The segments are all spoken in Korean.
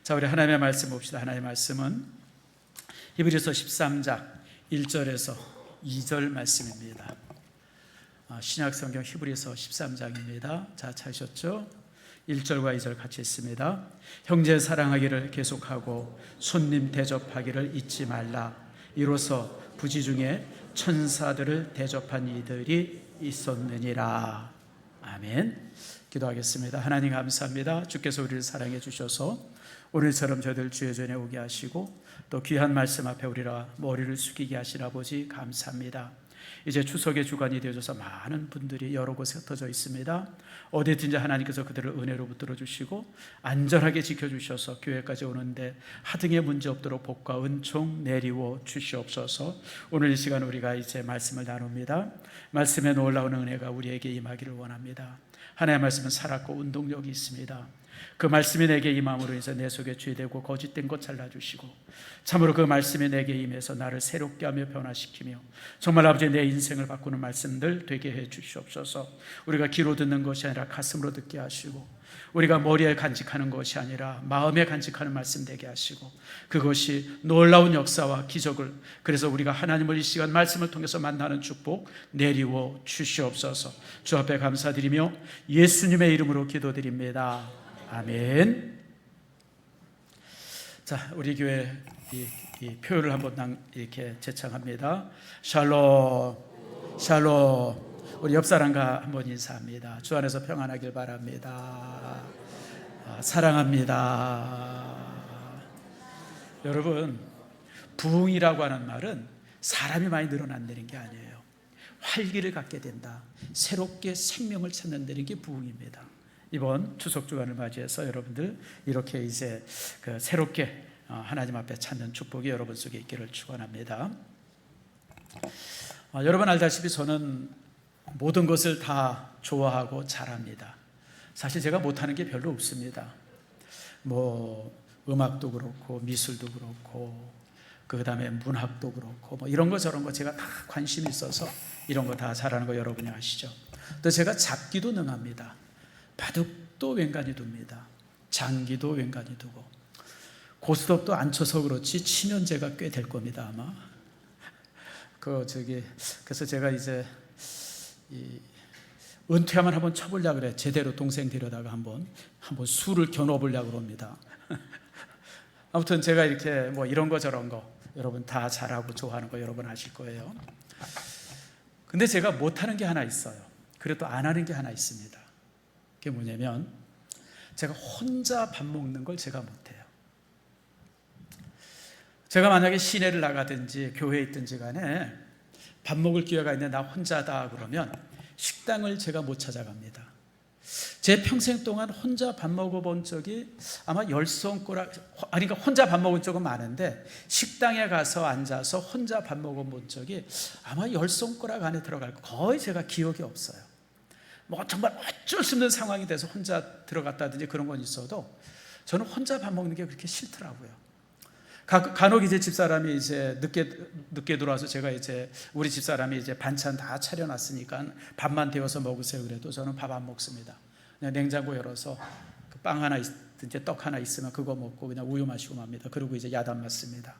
자, 우리 하나님의 말씀 봅시다. 하나님의 말씀은 히브리서 13장 1절에서 2절 말씀입니다. 신약 성경 히브리서 13장입니다. 자, 찾으셨죠? 1절과 2절 같이 읽습니다. 형제 사랑하기를 계속하고 손님 대접하기를 잊지 말라. 이로써 부지 중에 천사들을 대접한 이들이 있었느니라. 아멘. 기도하겠습니다. 하나님 감사합니다. 주께서 우리를 사랑해 주셔서 오늘처럼 저희들 주의 전에 오게 하시고 또 귀한 말씀 앞에 우리라 머리를 숙이게 하신 아버지 감사합니다. 이제 추석의 주간이 되어져서 많은 분들이 여러 곳에 흩어져 있습니다. 어디든지 하나님께서 그들을 은혜로 붙들어 주시고 안전하게 지켜주셔서 교회까지 오는데 하등의 문제 없도록 복과 은총 내리워 주시옵소서. 오늘 이 시간 우리가 이제 말씀을 나눕니다. 말씀에 놀라운 은혜가 우리에게 임하기를 원합니다. 하나님의 말씀은 살았고 운동력이 있습니다. 그 말씀이 내게 임함으로 인해서 내 속에 죄되고 거짓된 것 잘라주시고 참으로 그 말씀이 내게 임해서 나를 새롭게 하며 변화시키며 정말 아버지 내 인생을 바꾸는 말씀들 되게 해 주시옵소서. 우리가 귀로 듣는 것이 아니라 가슴으로 듣게 하시고 우리가 머리에 간직하는 것이 아니라 마음에 간직하는 말씀 되게 하시고 그것이 놀라운 역사와 기적을 그래서 우리가 하나님을 이 시간 말씀을 통해서 만나는 축복 내리워 주시옵소서. 주 앞에 감사드리며 예수님의 이름으로 기도드립니다. 아멘. 자, 우리 교회 이 표를 한번 이렇게 제창합니다. 샬롬, 샬롬. 우리 옆 사람과 한번 인사합니다. 주 안에서 평안하길 바랍니다. 사랑합니다. 여러분, 부흥이라고 하는 말은 사람이 많이 늘어난다는 게 아니에요. 활기를 갖게 된다. 새롭게 생명을 찾는다는 게 부흥입니다. 이번 추석 주간을 맞이해서 여러분들 이렇게 이제 새롭게 하나님 앞에 찾는 축복이 여러분 속에 있기를 축원합니다. 여러분 알다시피 저는 모든 것을 다 좋아하고 잘합니다. 사실 제가 못하는 게 별로 없습니다. 뭐 음악도 그렇고 미술도 그렇고 그 다음에 문학도 그렇고 뭐 이런 거 저런 거 제가 다 관심이 있어서 이런 거 다 잘하는 거 여러분이 아시죠? 또 제가 잡기도 능합니다. 바둑도 웬간히 둡니다. 장기도 웬간히 두고 고스톱도 안 쳐서 그렇지 치면 제가 꽤 될 겁니다 아마. 그래서 제가 이제 은퇴하면 한번 쳐보려고 그래. 제대로 동생 데려다가 한번 수를 겨눠보려고 합니다. 아무튼 제가 이렇게 뭐 이런 거 저런 거 여러분 다 잘하고 좋아하는 거 여러분 아실 거예요. 근데 제가 못하는 게 하나 있어요. 그래도 안 하는 게 하나 있습니다. 그게 뭐냐면 제가 혼자 밥 먹는 걸 제가 못해요. 제가 만약에 시내를 나가든지 교회에 있든지 간에 밥 먹을 기회가 있는데 나 혼자다 그러면 식당을 제가 못 찾아갑니다. 제 평생 동안 혼자 밥 먹어본 적이 아마 10손가락, 그러니까 혼자 밥 먹은 적은 많은데 식당에 가서 앉아서 혼자 밥 먹어본 적이 아마 10손가락 안에 들어갈 거의 제가 기억이 없어요. 뭐 정말 어쩔 수 없는 상황이 돼서 혼자 들어갔다든지 그런 건 있어도 저는 혼자 밥 먹는 게 그렇게 싫더라고요. 간혹 이제 집사람이 이제 늦게 들어와서 제가 이제 우리 집사람이 이제 반찬 다 차려놨으니까 밥만 데워서 먹으세요 그래도 저는 밥 안 먹습니다. 그냥 냉장고 열어서 빵 하나 있든지 떡 하나 있으면 그거 먹고 그냥 우유 마시고 맙니다. 그리고 이제 야단 맞습니다.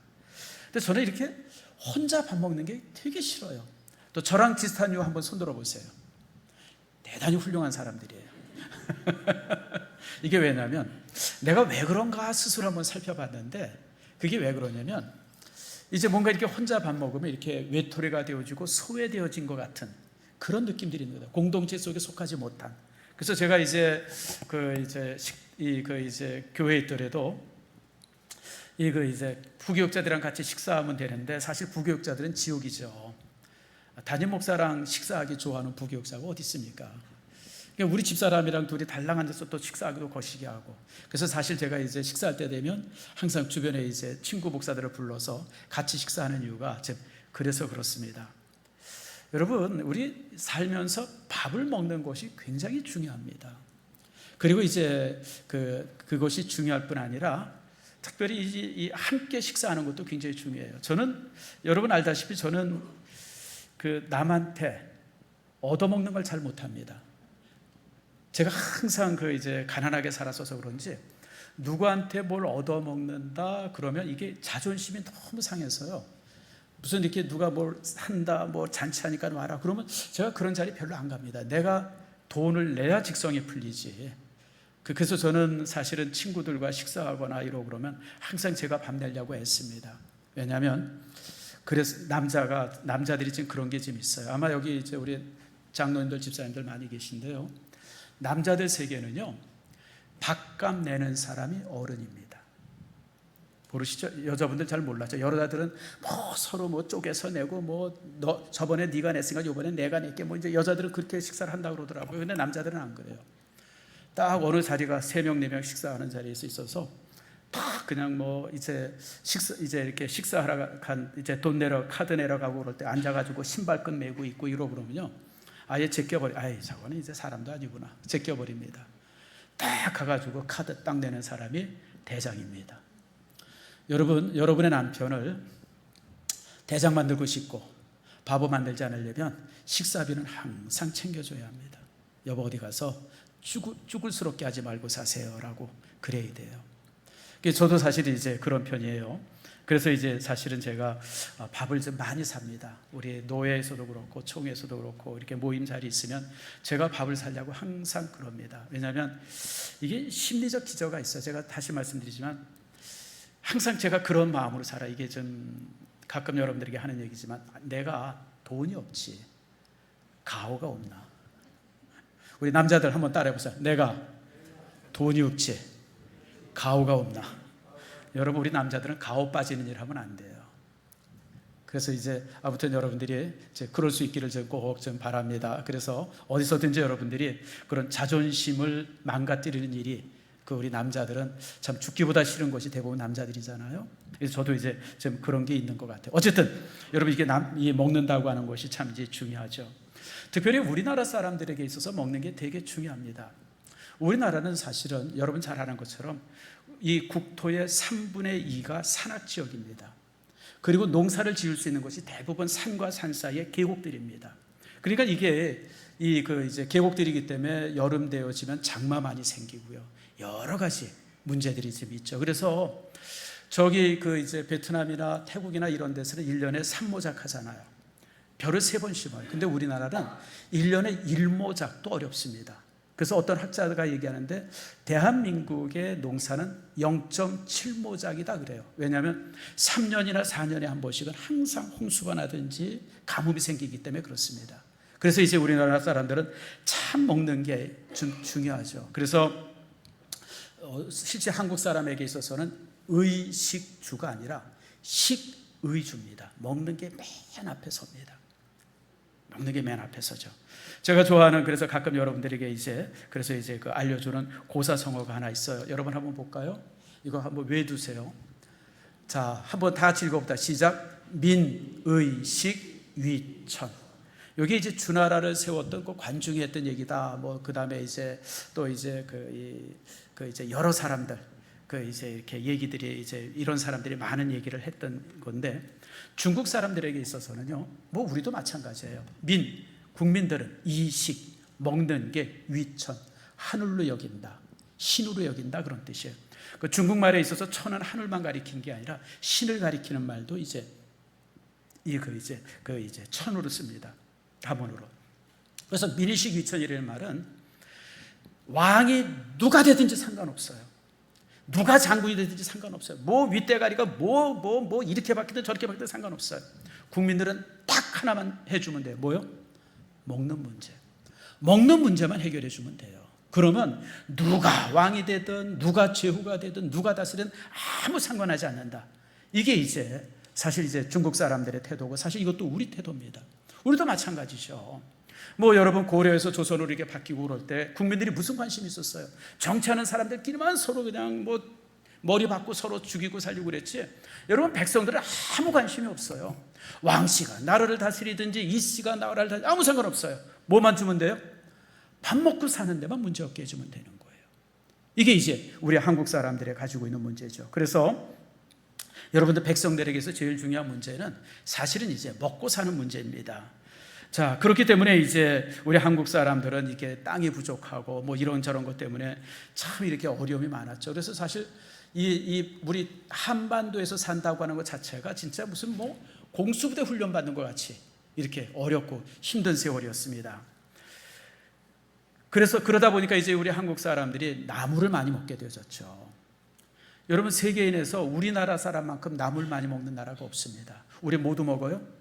근데 저는 이렇게 혼자 밥 먹는 게 되게 싫어요. 또 저랑 비슷한 이유 한번 손들어 보세요. 대단히 훌륭한 사람들이에요. 이게 왜냐면 내가 왜 그런가 스스로 한번 살펴봤는데 그게 왜 그러냐면 이제 뭔가 이렇게 혼자 밥 먹으면 이렇게 외톨이가 되어지고 소외되어진 것 같은 그런 느낌들이 있는 거예요. 공동체 속에 속하지 못한. 그래서 제가 이제 이제 교회에 있더라도 이제 부교육자들이랑 같이 식사하면 되는데 사실 부교육자들은 지옥이죠. 담임 목사랑 식사하기 좋아하는 부교육자가 어디 있습니까? 우리 집사람이랑 둘이 달랑 앉아서 또 식사하기도 거시기 하고. 그래서 사실 제가 이제 식사할 때 되면 항상 주변에 이제 친구 목사들을 불러서 같이 식사하는 이유가 그래서 그렇습니다. 여러분, 우리 살면서 밥을 먹는 것이 굉장히 중요합니다. 그리고 이제 그것이 중요할 뿐 아니라 특별히 이 함께 식사하는 것도 굉장히 중요해요. 저는 여러분 알다시피 저는 남한테 얻어먹는 걸 잘 못합니다. 제가 항상 이제 가난하게 살았어서 그런지 누구한테 뭘 얻어먹는다 그러면 이게 자존심이 너무 상해서요. 무슨 이렇게 누가 뭘 한다, 뭐 잔치하니까 와라 그러면 제가 그런 자리 별로 안 갑니다. 내가 돈을 내야 직성이 풀리지. 그래서 저는 사실은 친구들과 식사하거나 이러고 그러면 항상 제가 밥 내려고 애씁니다. 왜냐하면 그래서 남자들이 지금 그런 게 좀 있어요. 아마 여기 이제 우리 장로님들, 집사님들 많이 계신데요. 남자들 세계는요, 밥값 내는 사람이 어른입니다. 모르시죠? 여자분들 잘 몰랐죠. 여자들은 뭐 서로 뭐 쪼개서 내고 뭐 너 저번에 네가 냈으니까 이번에 내가 낼게 뭐 이제 여자들은 그렇게 식사를 한다고 그러더라고요. 근데 남자들은 안 그래요. 딱 어느 자리가 3명, 4명 식사하는 자리에서 있어서 딱 그냥 뭐 이제 이렇게 식사하러 간 이제 돈 내러 카드 내러 가고 그럴 때 앉아가지고 신발끈 메고 있고 이러고 그러면요, 아예 아이 저거는 이제 사람도 아니구나 제껴버립니다. 딱 가가지고 카드 딱 내는 사람이 대장입니다. 여러분의 남편을 대장 만들고 싶고 바보 만들지 않으려면 식사비는 항상 챙겨줘야 합니다. 여보 어디 가서 쭈글스럽게 하지 말고 사세요라고 그래야 돼요. 저도 사실 이제 그런 편이에요. 그래서 이제 사실은 제가 밥을 좀 많이 삽니다. 우리 노회에서도 그렇고 총회에서도 그렇고 이렇게 모임 자리 있으면 제가 밥을 사려고 항상 그럽니다. 왜냐하면 이게 심리적 기저가 있어요. 제가 다시 말씀드리지만 항상 제가 그런 마음으로 살아. 이게 좀 가끔 여러분들에게 하는 얘기지만 내가 돈이 없지 가오가 없나. 우리 남자들 한번 따라해보세요. 내가 돈이 없지 가오가 없나. 여러분 우리 남자들은 가오 빠지는 일 하면 안 돼요. 그래서 이제 아무튼 여러분들이 이제 그럴 수 있기를 꼭 좀 바랍니다. 그래서 어디서든지 여러분들이 그런 자존심을 망가뜨리는 일이 우리 남자들은 참 죽기보다 싫은 것이 대부분 남자들이잖아요. 그래서 저도 이제 좀 그런 게 있는 것 같아요. 어쨌든 여러분 이게 먹는다고 하는 것이 참 이제 중요하죠. 특별히 우리나라 사람들에게 있어서 먹는 게 되게 중요합니다. 우리나라는 사실은 여러분 잘 아는 것처럼 이 국토의 3분의 2가 산악지역입니다. 그리고 농사를 지을 수 있는 것이 대부분 산과 산 사이의 계곡들입니다. 그러니까 이게 이제 계곡들이기 때문에 여름 되어지면 장마 많이 생기고요. 여러 가지 문제들이 좀 있죠. 그래서 저기 이제 베트남이나 태국이나 이런 데서는 1년에 3모작 하잖아요. 벼를 3번 심어요. 근데 우리나라는 1년에 1모작도 어렵습니다. 그래서 어떤 학자가 얘기하는데 대한민국의 농사는 0.7모작이다 그래요. 왜냐하면 3년이나 4년에 한 번씩은 항상 홍수가 나든지 가뭄이 생기기 때문에 그렇습니다. 그래서 이제 우리나라 사람들은 참 먹는 게 좀 중요하죠. 그래서 실제 한국 사람에게 있어서는 의식주가 아니라 식의주입니다. 먹는 게 맨 앞에 섭니다. 먹는 게 맨 앞에 서죠. 제가 좋아하는 그래서 가끔 여러분들에게 그래서 알려주는 고사성어가 하나 있어요. 여러분 한번 볼까요? 이거 한번 외두세요. 자, 한번 다 같이 읽어봅시다. 시작. 민의식위천. 여기 이제 주나라를 세웠던 관중이 했던 얘기다. 그 다음에 또 여러 사람들 이렇게 얘기들이 이런 사람들이 많은 얘기를 했던 건데 중국 사람들에게 있어서는요. 우리도 마찬가지예요. 국민들은 이식 먹는 게 위천 하늘로 여긴다, 신으로 여긴다 그런 뜻이에요. 중국말에 있어서 천은 하늘만 가리킨 게 아니라 신을 가리키는 말도 천으로 씁니다. 다문으로. 그래서 민의식 위천이라는 말은 왕이 누가 되든지 상관없어요. 누가 장군이 되든지 상관없어요. 윗대가리가 이렇게 바뀌든 저렇게 바뀌든 상관없어요. 국민들은 딱 하나만 해주면 돼요. 뭐요? 먹는 문제. 먹는 문제만 해결해 주면 돼요. 그러면 누가 왕이 되든 누가 제후가 되든 누가 다스리든 아무 상관하지 않는다. 이게 사실 중국 사람들의 태도고 사실 이것도 우리 태도입니다. 우리도 마찬가지죠. 여러분 고려에서 조선으로 이렇게 바뀌고 그럴 때 국민들이 무슨 관심이 있었어요? 정치하는 사람들끼리만 서로 그냥 머리 받고 서로 죽이고 살리고 그랬지. 여러분 백성들은 아무 관심이 없어요. 왕씨가 나라를 다스리든지 이씨가 나라를 다스리든지 아무 상관없어요. 뭐만 주면 돼요? 밥 먹고 사는 데만 문제없게 해주면 되는 거예요. 이게 우리 한국 사람들이 가지고 있는 문제죠. 그래서 여러분들 백성들에게서 제일 중요한 문제는 사실은 먹고 사는 문제입니다. 자, 그렇기 때문에 이제 우리 한국 사람들은 이게 땅이 부족하고 뭐 이런저런 것 때문에 참 이렇게 어려움이 많았죠. 그래서 사실 우리 한반도에서 산다고 하는 것 자체가 진짜 무슨 뭐 공수부대 훈련 받는 것 같이 이렇게 어렵고 힘든 세월이었습니다. 그래서 그러다 보니까 이제 우리 한국 사람들이 나물을 많이 먹게 되어졌죠. 여러분, 세계인에서 우리나라 사람만큼 나물 많이 먹는 나라가 없습니다. 우리 모두 먹어요?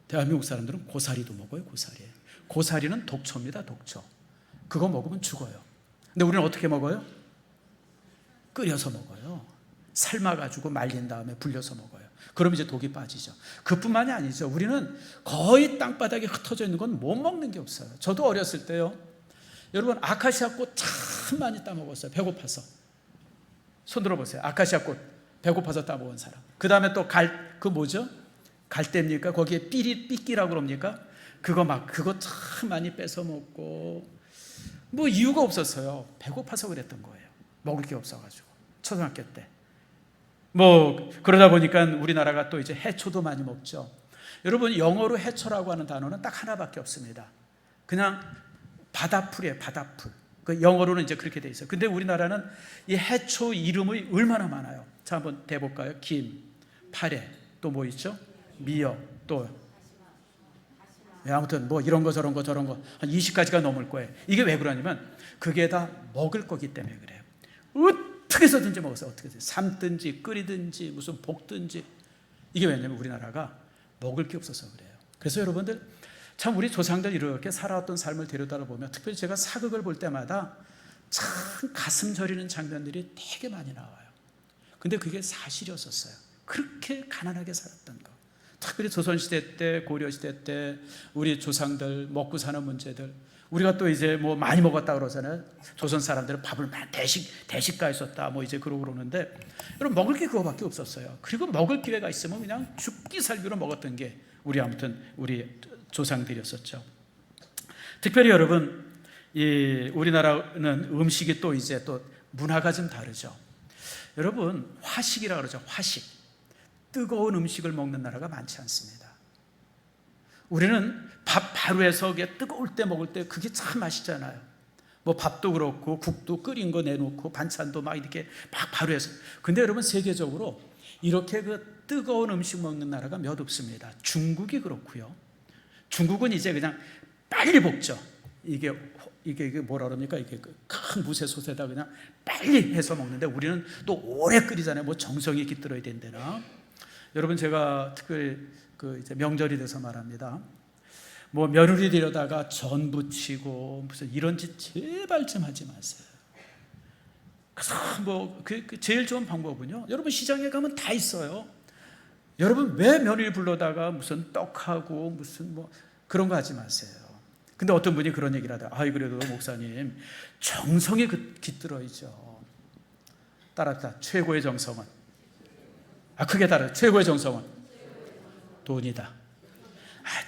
대한민국 사람들은 고사리도 먹어요. 고사리는 독초입니다. 독초. 그거 먹으면 죽어요. 근데 우리는 어떻게 먹어요? 끓여서 먹어요. 삶아가지고 말린 다음에 불려서 먹어요. 그럼 이제 독이 빠지죠. 그뿐만이 아니죠. 우리는 거의 땅바닥에 흩어져 있는 건 못 먹는 게 없어요. 저도 어렸을 때요, 여러분, 아카시아 꽃 참 많이 따먹었어요. 배고파서. 손 들어보세요. 아카시아 꽃 배고파서 따먹은 사람. 그 다음에 또 뭐죠? 갈대입니까? 거기에 삐끼라고 그럽니까? 그거 참 많이 뺏어 먹고, 뭐 이유가 없었어요. 배고파서 그랬던 거예요. 먹을 게 없어가지고. 초등학교 때. 뭐 그러다 보니까 우리나라가 또 이제 해초도 많이 먹죠. 여러분, 영어로 해초라고 하는 단어는 딱 하나밖에 없습니다. 그냥 바다풀이에요. 바다풀. 그 영어로는 이제 그렇게 돼 있어요. 근데 우리나라는 이 해초 이름이 얼마나 많아요. 자, 한번 대볼까요? 김, 파래, 또 뭐 있죠? 미역, 또 아무튼 뭐 이런 거 저런 거 한 20가지가 넘을 거예요. 이게 왜 그러냐면 그게 다 먹을 거기 때문에 그래요. 어떻게 해서든지 먹었어요. 어떻게 해서 삶든지 끓이든지 무슨 볶든지. 이게 왜냐면 우리나라가 먹을 게 없어서 그래요. 그래서 여러분들 참 우리 조상들 이렇게 살아왔던 삶을 데려다 보면, 특별히 제가 사극을 볼 때마다 참 가슴 저리는 장면들이 되게 많이 나와요. 근데 그게 사실이었었어요. 그렇게 가난하게 살았던 거. 특별히 조선시대 때, 고려시대 때 우리 조상들 먹고 사는 문제들, 우리가 또 이제 뭐 많이 먹었다 그러잖아요. 조선 사람들은 밥을 대식가 했었다 뭐 이제 그러는데, 여러분, 먹을 게 그거밖에 없었어요. 그리고 먹을 기회가 있으면 그냥 죽기 살기로 먹었던 게 우리 조상들이었었죠. 특별히 여러분, 우리나라는 음식이 또 이제 또 문화가 좀 다르죠. 여러분, 화식이라 그러죠. 화식. 뜨거운 음식을 먹는 나라가 많지 않습니다. 우리는 밥 바로 해서 뜨거울 때 먹을 때 그게 참 맛있잖아요. 뭐 밥도 그렇고 국도 끓인 거 내놓고 반찬도 막 이렇게 막 바로 해서. 근데 여러분, 세계적으로 이렇게 그 뜨거운 음식 먹는 나라가 몇 없습니다. 중국이 그렇고요. 중국은 이제 그냥 빨리 볶죠. 이게 뭐라 그럽니까? 이게 큰 무쇠솥에다 그냥 빨리 해서 먹는데, 우리는 또 오래 끓이잖아요. 뭐 정성이 깃들어야 된다나. 여러분, 제가 특별히 이제 명절이 돼서 말합니다. 뭐 며느리 데려다가 전 부치고 무슨 이런 짓 제발 좀 하지 마세요. 그래서 뭐 제일 좋은 방법은요, 여러분, 시장에 가면 다 있어요. 여러분, 왜 며느리 불러다가 무슨 떡하고 무슨 뭐 그런 거 하지 마세요. 근데 어떤 분이 그런 얘기를 하더라고요. 아이, 그래도 목사님, 정성이 깃들어있죠. 따라합시다. 최고의 정성은, 크게 따라, 최고의 정성은 돈이다.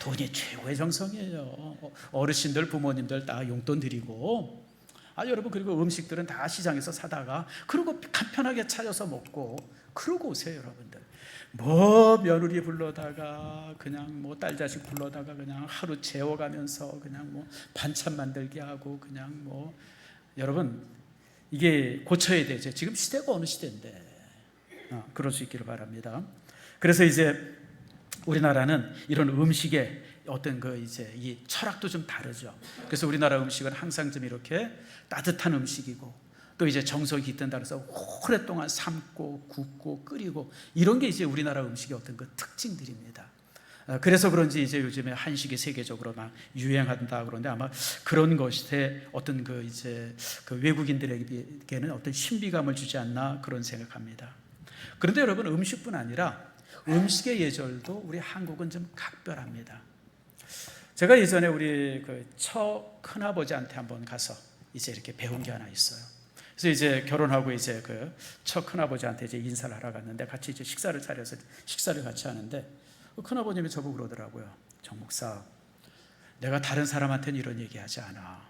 돈이 최고의 정성이에요. 어르신들, 부모님들 다 용돈 드리고, 여러분, 그리고 음식들은 다 시장에서 사다가 그리고 간편하게 차려서 먹고 그러고 오세요. 여러분들, 뭐 며느리 불러다가 그냥 뭐 딸 자식 불러다가 그냥 하루 재워가면서 그냥 뭐 반찬 만들게 하고 그냥 뭐, 여러분, 이게 고쳐야 되죠. 지금 시대가 어느 시대인데 그럴 수 있기를 바랍니다. 그래서 이제 우리나라는 이런 음식의 어떤 이 철학도 좀 다르죠. 그래서 우리나라 음식은 항상 좀 이렇게 따뜻한 음식이고, 또 이제 정성이 깃든다 그래서 오랫동안 삶고 굽고 끓이고, 이런 게 이제 우리나라 음식의 어떤 그 특징들입니다. 그래서 그런지 이제 요즘에 한식이 세계적으로 막 유행한다 그러는데, 아마 그런 것이 어떤 이제 외국인들에게는 어떤 신비감을 주지 않나 그런 생각합니다. 그런데 여러분, 음식뿐 아니라 음식의 예절도 우리 한국은 좀 각별합니다. 제가 예전에 우리 큰아버지한테 한번 가서 이제 이렇게 배운 게 하나 있어요. 그래서 이제 결혼하고 이제 큰아버지한테 이제 인사를 하러 갔는데, 같이 이제 식사를 차려서 식사를 같이 하는데, 큰아버님이 저보고 그러더라고요. 정 목사, 내가 다른 사람한테는 이런 얘기하지 않아.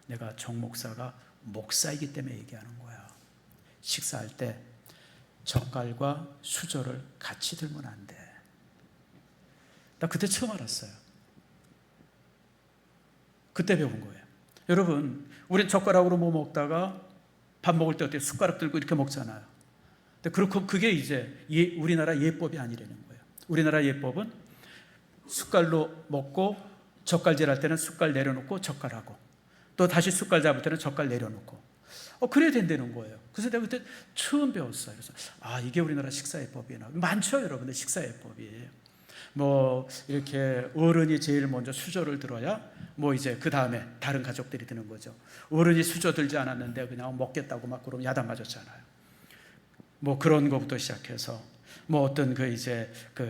내가 정 목사가 목사이기 때문에 얘기하는 거야. 식사할 때 젓갈과 수저를 같이 들면 안 돼. 나 그때 처음 알았어요. 그때 배운 거예요. 여러분, 우린 젓가락으로 뭐 먹다가 밥 먹을 때 어때요? 숟가락 들고 이렇게 먹잖아요. 근데 그렇고 그게 이제 우리나라 예법이 아니라는 거예요. 우리나라 예법은 숟갈로 먹고 젓갈질 할 때는 숟갈 내려놓고 젓갈하고, 또 다시 숟갈 잡을 때는 젓갈 내려놓고, 그래야 된다는 거예요. 그래서 내가 그때 처음 배웠어요. 그래서 이게 우리나라 식사예법이나 많죠, 여러분들. 식사예법이 뭐 이렇게 어른이 제일 먼저 수저를 들어야 뭐 이제 그 다음에 다른 가족들이 드는 거죠. 어른이 수저 들지 않았는데 그냥 먹겠다고 막 그러면 야단 맞았잖아요. 뭐 그런 것부터 시작해서 뭐 어떤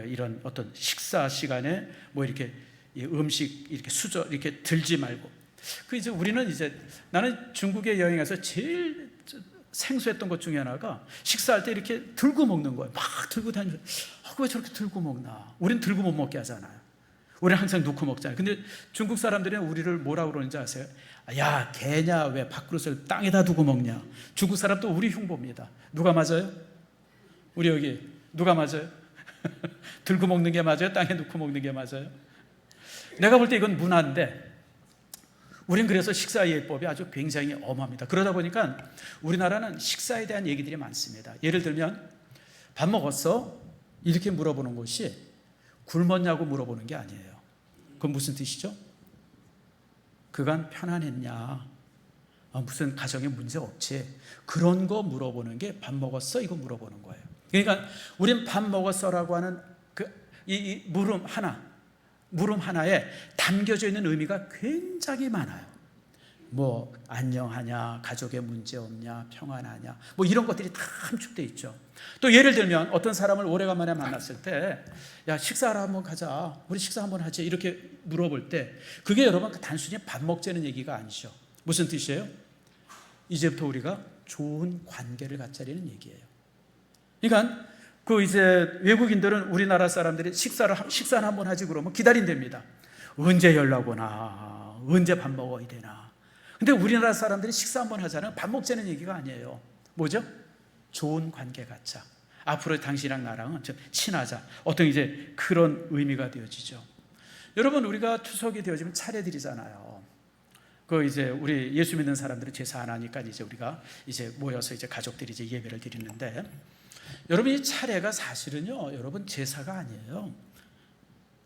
이런 어떤 식사 시간에 뭐 이렇게 음식 이렇게 수저 이렇게 들지 말고, 이제 우리는 나는 중국에 여행해서 제일 생소했던 것 중에 하나가 식사할 때 이렇게 들고 먹는 거예요. 막 들고 다니면서 왜 저렇게 들고 먹나? 우리는 들고 못 먹게 하잖아요. 우리는 항상 놓고 먹잖아요. 근데 중국 사람들은 우리를 뭐라고 그러는지 아세요? 야, 개냐? 왜 밥그릇을 땅에다 두고 먹냐? 중국 사람도 우리 흉보입니다. 누가 맞아요? 우리 여기 누가 맞아요? 들고 먹는 게 맞아요? 땅에 놓고 먹는 게 맞아요? 내가 볼 때 이건 문화인데, 우린 그래서 식사 예법이 아주 굉장히 엄합니다. 그러다 보니까 우리나라는 식사에 대한 얘기들이 많습니다. 예를 들면 밥 먹었어? 이렇게 물어보는 것이 굶었냐고 물어보는 게 아니에요. 그건 무슨 뜻이죠? 그간 편안했냐? 무슨 가정에 문제 없지? 그런 거 물어보는 게 밥 먹었어? 이거 물어보는 거예요. 그러니까 우린 밥 먹었어라고 하는 이 물음 하나에 담겨져 있는 의미가 굉장히 많아요. 뭐 안녕하냐, 가족에 문제 없냐, 평안하냐, 뭐 이런 것들이 다 함축되어 있죠. 또 예를 들면 어떤 사람을 오래간만에 만났을 때, 야, 식사하러 한번 가자, 우리 식사 한번 하지, 이렇게 물어볼 때 그게 여러분 단순히 밥 먹자는 얘기가 아니죠. 무슨 뜻이에요? 이제부터 우리가 좋은 관계를 갖자는 얘기예요. 그러니까 외국인들은 우리나라 사람들이 식사를 한번 하지 그러면 기다린답니다. 언제 연락 오나, 언제 밥 먹어야 되나. 근데 우리나라 사람들이 식사 한번 하자는 밥 먹자는 얘기가 아니에요. 뭐죠? 좋은 관계 갖자. 앞으로 당신이랑 나랑은 좀 친하자. 어떤 그런 의미가 되어지죠. 여러분, 우리가 추석이 되어지면 차례드리잖아요. 우리 예수 믿는 사람들은 제사 안 하니까 우리가 모여서 가족들이 예배를 드리는데, 여러분, 이 차례가 사실은요, 여러분, 제사가 아니에요.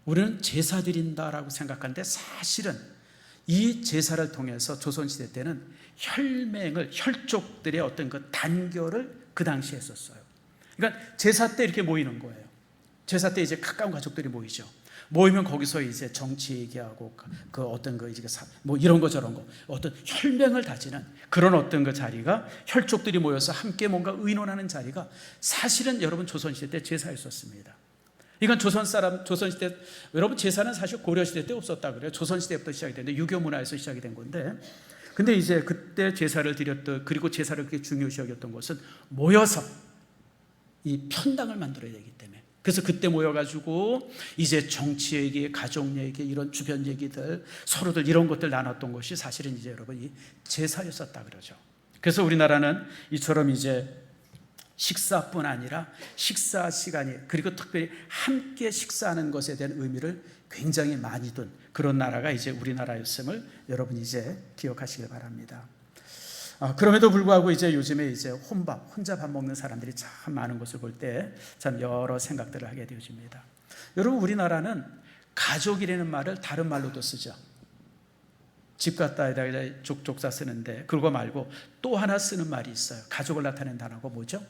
우리는 제사 드린다라고 생각하는데 사실은 이 제사를 통해서 조선시대 때는 혈족들의 어떤 그 단결을 그 당시에 했었어요. 그러니까 제사 때 이렇게 모이는 거예요. 제사 때 가까운 가족들이 모이죠. 모이면 거기서 정치 얘기하고 뭐 이런 거 저런 거 어떤 혈맹을 다지는 그런 어떤 그 자리가, 혈족들이 모여서 함께 뭔가 의논하는 자리가 사실은 여러분 조선시대 때 제사였었습니다. 이건 조선시대, 여러분 제사는 사실 고려시대 때 없었다 그래요. 조선시대부터 시작이 됐는데 유교 문화에서 시작이 된 건데, 근데 그때 제사를 드렸던, 그리고 제사를 그렇게 중요시 여겼던 것은 모여서 이 편당을 만들어야 되기 때문에, 그래서 그때 모여가지고 정치 얘기, 가족 얘기, 이런 주변 얘기들, 서로들 이런 것들 나눴던 것이 사실은 여러분 이 제사였었다 그러죠. 그래서 우리나라는 이처럼 식사뿐 아니라 식사 시간이, 그리고 특별히 함께 식사하는 것에 대한 의미를 굉장히 많이 둔 그런 나라가 우리나라였음을 여러분 기억하시길 바랍니다. 그럼에도 불구하고 요즘에 혼자 밥 먹는 사람들이 참 많은 것을 볼 때 참 여러 생각들을 하게 되어집니다. 여러분, 우리나라는 가족이라는 말을 다른 말로도 쓰죠. 집 갔다에다 족사 쓰는데 그거 말고 또 하나 쓰는 말이 있어요. 가족을 나타내는 단어가 뭐죠?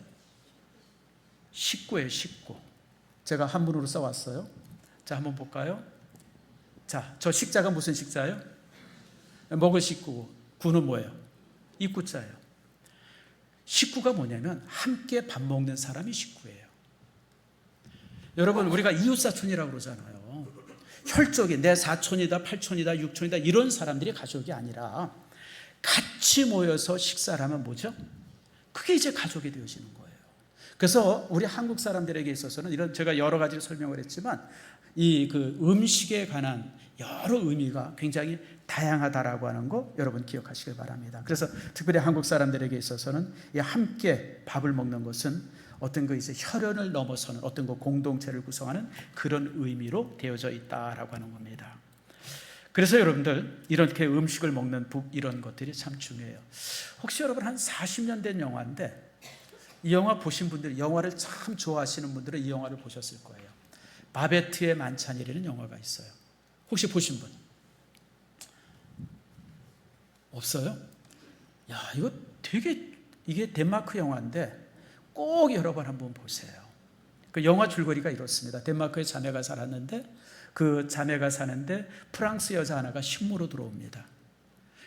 식구예요, 식구. 제가 한문으로 써왔어요. 자, 한번 볼까요? 자, 저 식자가 무슨 식자예요? 먹을 식구고, 구는 뭐예요? 입구자예요. 식구가 뭐냐면 함께 밥 먹는 사람이 식구예요. 여러분, 우리가 이웃사촌이라고 그러잖아요. 혈족이 내 사촌이다, 팔촌이다, 육촌이다 이런 사람들이 가족이 아니라 같이 모여서 식사를 하면 뭐죠? 그게 가족이 되어지는 거예요. 그래서 우리 한국 사람들에게 있어서는 제가 여러 가지를 설명을 했지만 음식에 관한 여러 의미가 굉장히 다양하다라고 하는 거 여러분 기억하시길 바랍니다. 그래서 특별히 한국 사람들에게 있어서는 함께 밥을 먹는 것은 어떤 혈연을 넘어서는 어떤 공동체를 구성하는 그런 의미로 되어져 있다라고 하는 겁니다. 그래서 여러분들 이렇게 음식을 먹는 북 이런 것들이 참 중요해요. 혹시 여러분 한 40년 된 영화인데 이 영화 보신 분들, 영화를 참 좋아하시는 분들은 이 영화를 보셨을 거예요. 바베트의 만찬이라는 영화가 있어요. 혹시 보신 분? 없어요? 야, 이거 되게, 이게 덴마크 영화인데 꼭 여러 번 한번 보세요. 그 영화 줄거리가 이렇습니다. 덴마크에 자매가 살았는데 그 자매가 사는데 프랑스 여자 하나가 식모로 들어옵니다.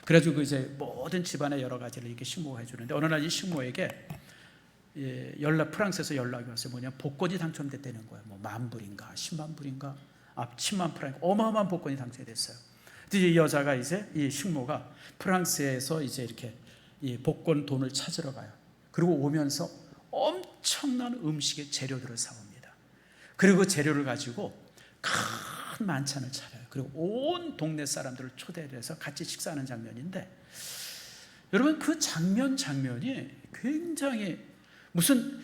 그래가지고 이제 모든 집안의 여러 가지를 이렇게 식모가 해주는데 어느 날 이 식모에게 프랑스에서 연락이 왔어요. 뭐냐, 복권이 당첨됐다는 거예요. 뭐 10,000불인가 100,000불인가 10만 프랑c, 어마어마한 복권이 당첨됐어요. 이제 이 여자가 이제 이 식모가 프랑스에서 이제 이렇게 이 복권 돈을 찾으러 가요. 그리고 오면서 엄청난 음식의 재료들을 사옵니다. 그리고 그 재료를 가지고 큰 만찬을 차려요. 그리고 온 동네 사람들을 초대를 해서 같이 식사하는 장면인데, 여러분 그 장면이 굉장히 무슨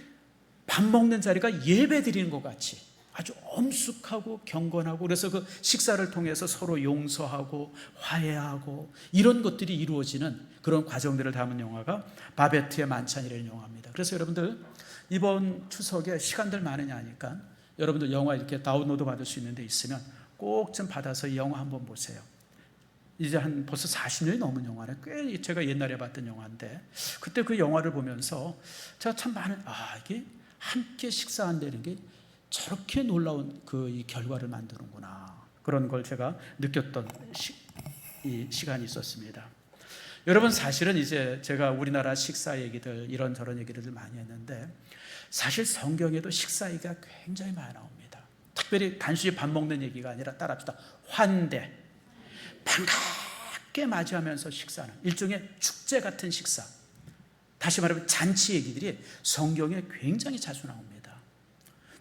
밥 먹는 자리가 예배 드리는 것 같이 아주 엄숙하고 경건하고, 그래서 그 식사를 통해서 서로 용서하고 화해하고 이런 것들이 이루어지는 그런 과정들을 담은 영화가 바베트의 만찬이라는 영화입니다. 그래서 여러분들 이번 추석에 시간들 많으냐 하니까 여러분들 영화 이렇게 다운로드 받을 수 있는 데 있으면 꼭 좀 받아서 이 영화 한번 보세요. 이제 한 벌써 40년이 넘은 영화네. 꽤 제가 옛날에 봤던 영화인데, 그때 그 영화를 보면서 제가 참 많은, 이게 함께 식사한다는 게 저렇게 놀라운 이 결과를 만드는구나, 그런 걸 제가 느꼈던 이 시간이 있었습니다. 여러분 사실은 이제 제가 우리나라 식사 얘기들 이런저런 얘기를 많이 했는데, 사실 성경에도 식사 얘기가 굉장히 많이 나옵니다. 특별히 단순히 밥 먹는 얘기가 아니라 따라합시다. 환대, 반갑게 맞이하면서 식사하는 일종의 축제 같은 식사, 다시 말하면 잔치 얘기들이 성경에 굉장히 자주 나옵니다.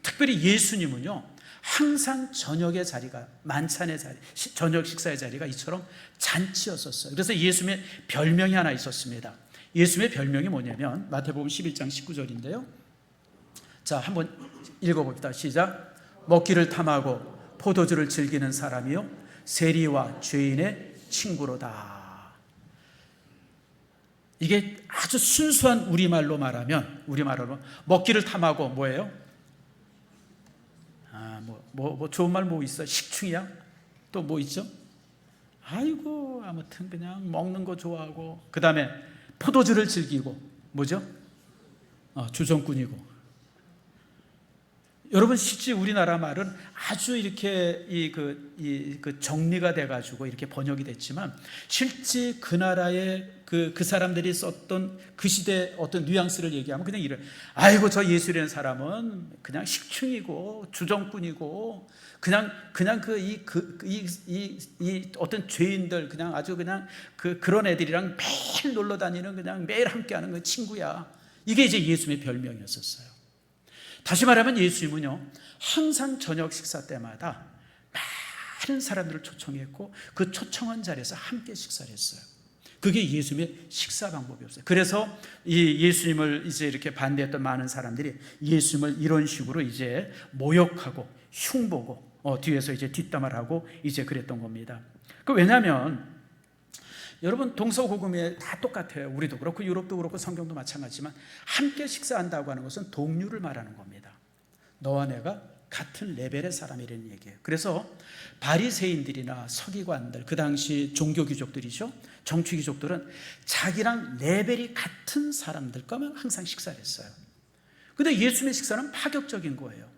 특별히 예수님은요, 항상 저녁의 자리가, 만찬의 자리, 저녁 식사의 자리가 이처럼 잔치였었어요. 그래서 예수님의 별명이 하나 있었습니다. 예수님의 별명이 뭐냐면 마태복음 11장 19절인데요. 자, 한번 읽어봅시다. 시작. 먹기를 탐하고 포도주를 즐기는 사람이요, 세리와 죄인의 친구로다. 이게 아주 순수한 우리말로 말하면 먹기를 탐하고 뭐예요? 뭐 좋은 말 뭐 있어? 식충이야? 또 뭐 있죠? 아이고, 아무튼 그냥 먹는 거 좋아하고, 그 다음에 포도주를 즐기고, 뭐죠? 주정꾼이고. 여러분 실제 우리나라 말은 아주 이렇게 그 정리가 돼가지고 이렇게 번역이 됐지만, 실제 그 나라의 그 사람들이 썼던 그 시대 어떤 뉘앙스를 얘기하면 그냥 이래. 아이고, 저 예수라는 사람은 그냥 식충이고 주정꾼이고 그냥 이 어떤 죄인들, 그냥 아주 그냥 그런 애들이랑 매일 놀러 다니는, 그냥 매일 함께하는 그 친구야. 이게 이제 예수님의 별명이었었어요. 다시 말하면 예수님은요, 항상 저녁 식사 때마다 많은 사람들을 초청했고 그 초청한 자리에서 함께 식사를 했어요. 그게 예수님의 식사 방법이었어요. 그래서 이 예수님을 이제 이렇게 반대했던 많은 사람들이 예수님을 이런 식으로 이제 모욕하고 흉보고 뒤에서 이제 뒷담화를 하고 이제 그랬던 겁니다. 왜냐하면 여러분 동서고금에 다 똑같아요. 우리도 그렇고 유럽도 그렇고 성경도 마찬가지지만 함께 식사한다고 하는 것은 동료를 말하는 겁니다. 너와 내가 같은 레벨의 사람이라는 얘기예요. 그래서 바리새인들이나 서기관들, 그 당시 종교귀족들이죠, 정치귀족들은 자기랑 레벨이 같은 사람들과만 항상 식사를 했어요. 근데 예수님의 식사는 파격적인 거예요.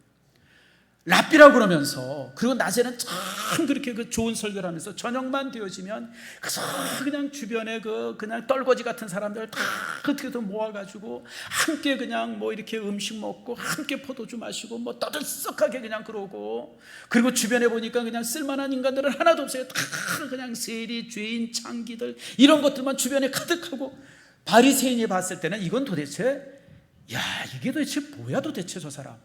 랍비라고 그러면서, 그리고 낮에는 참 그렇게 그 좋은 설교를 하면서 저녁만 되어지면 그냥 주변에 그냥 떨거지 같은 사람들 다 어떻게든 모아가지고 함께 그냥 뭐 이렇게 음식 먹고 함께 포도주 마시고 뭐 떠들썩하게 그냥 그러고, 그리고 주변에 보니까 그냥 쓸만한 인간들은 하나도 없어요. 다 그냥 세리, 죄인, 창기들 이런 것들만 주변에 가득하고, 바리새인이 봤을 때는 이건 도대체, 이게 도대체 뭐야 도대체 저 사람,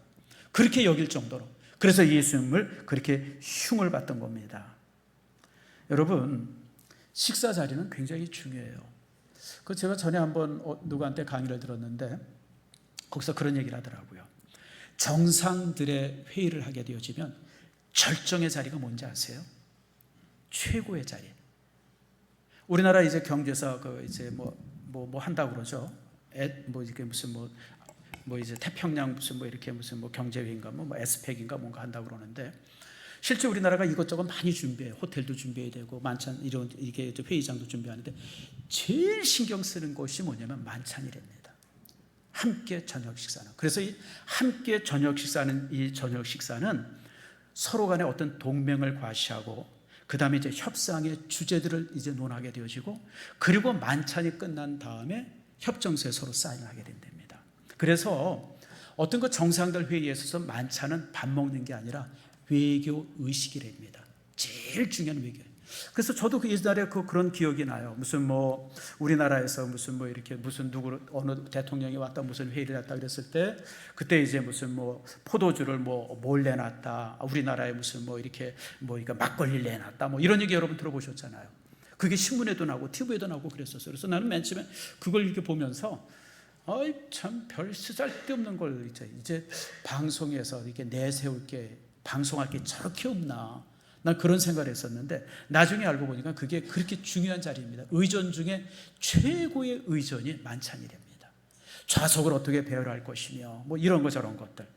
그렇게 여길 정도로. 그래서 예수님을 그렇게 흉을 봤던 겁니다. 여러분, 식사 자리는 굉장히 중요해요. 제가 전에 한번 누구한테 강의를 들었는데 거기서 그런 얘기를 하더라고요. 정상들의 회의를 하게 되어지면 절정의 자리가 뭔지 아세요? 최고의 자리. 우리나라 이제 경제에서 그 이제 뭐 한다고 그러죠. 이게 무슨 이제 태평양 무슨 이렇게 무슨 경제회의인가 에스펙인가 뭔가 한다고 그러는데, 실제 우리나라가 이것저것 많이 준비해요. 호텔도 준비해야 되고 만찬 이게 회의장도 준비하는데, 제일 신경 쓰는 것이 뭐냐면 만찬이랍니다. 함께 저녁 식사는. 그래서 이 함께 저녁 식사는, 이 저녁 식사는 서로 간에 어떤 동맹을 과시하고, 그 다음에 이제 협상의 주제들을 이제 논하게 되어지고, 그리고 만찬이 끝난 다음에 협정서에 서로 사인을 하게 된답니다. 그래서 어떤 그 정상들 회의에 있어서 만찬은 밥 먹는 게 아니라 외교 의식이랍니다. 제일 중요한 외교. 그래서 저도 그 옛날에 그런 기억이 나요. 무슨 우리나라에서 무슨 이렇게 무슨 어느 대통령이 왔다 무슨 회의를 했다 그랬을 때, 그때 이제 무슨 포도주를 몰래 놨다, 우리나라에 무슨 이렇게 이거 막걸리를 내놨다, 이런 얘기 여러분 들어보셨잖아요. 그게 신문에도 나고 TV에도 나고 그랬었어요. 그래서 나는 맨 처음에 그걸 이렇게 보면서 참 별 쓰잘데없는 걸 이제 방송에서 이렇게 내세울 게, 방송할 게 저렇게 없나, 난 그런 생각을 했었는데, 나중에 알고 보니까 그게 그렇게 중요한 자리입니다. 의전 중에 최고의 의전이 만찬이랍니다. 좌석을 어떻게 배열할 것이며 이런 거 저런 것들.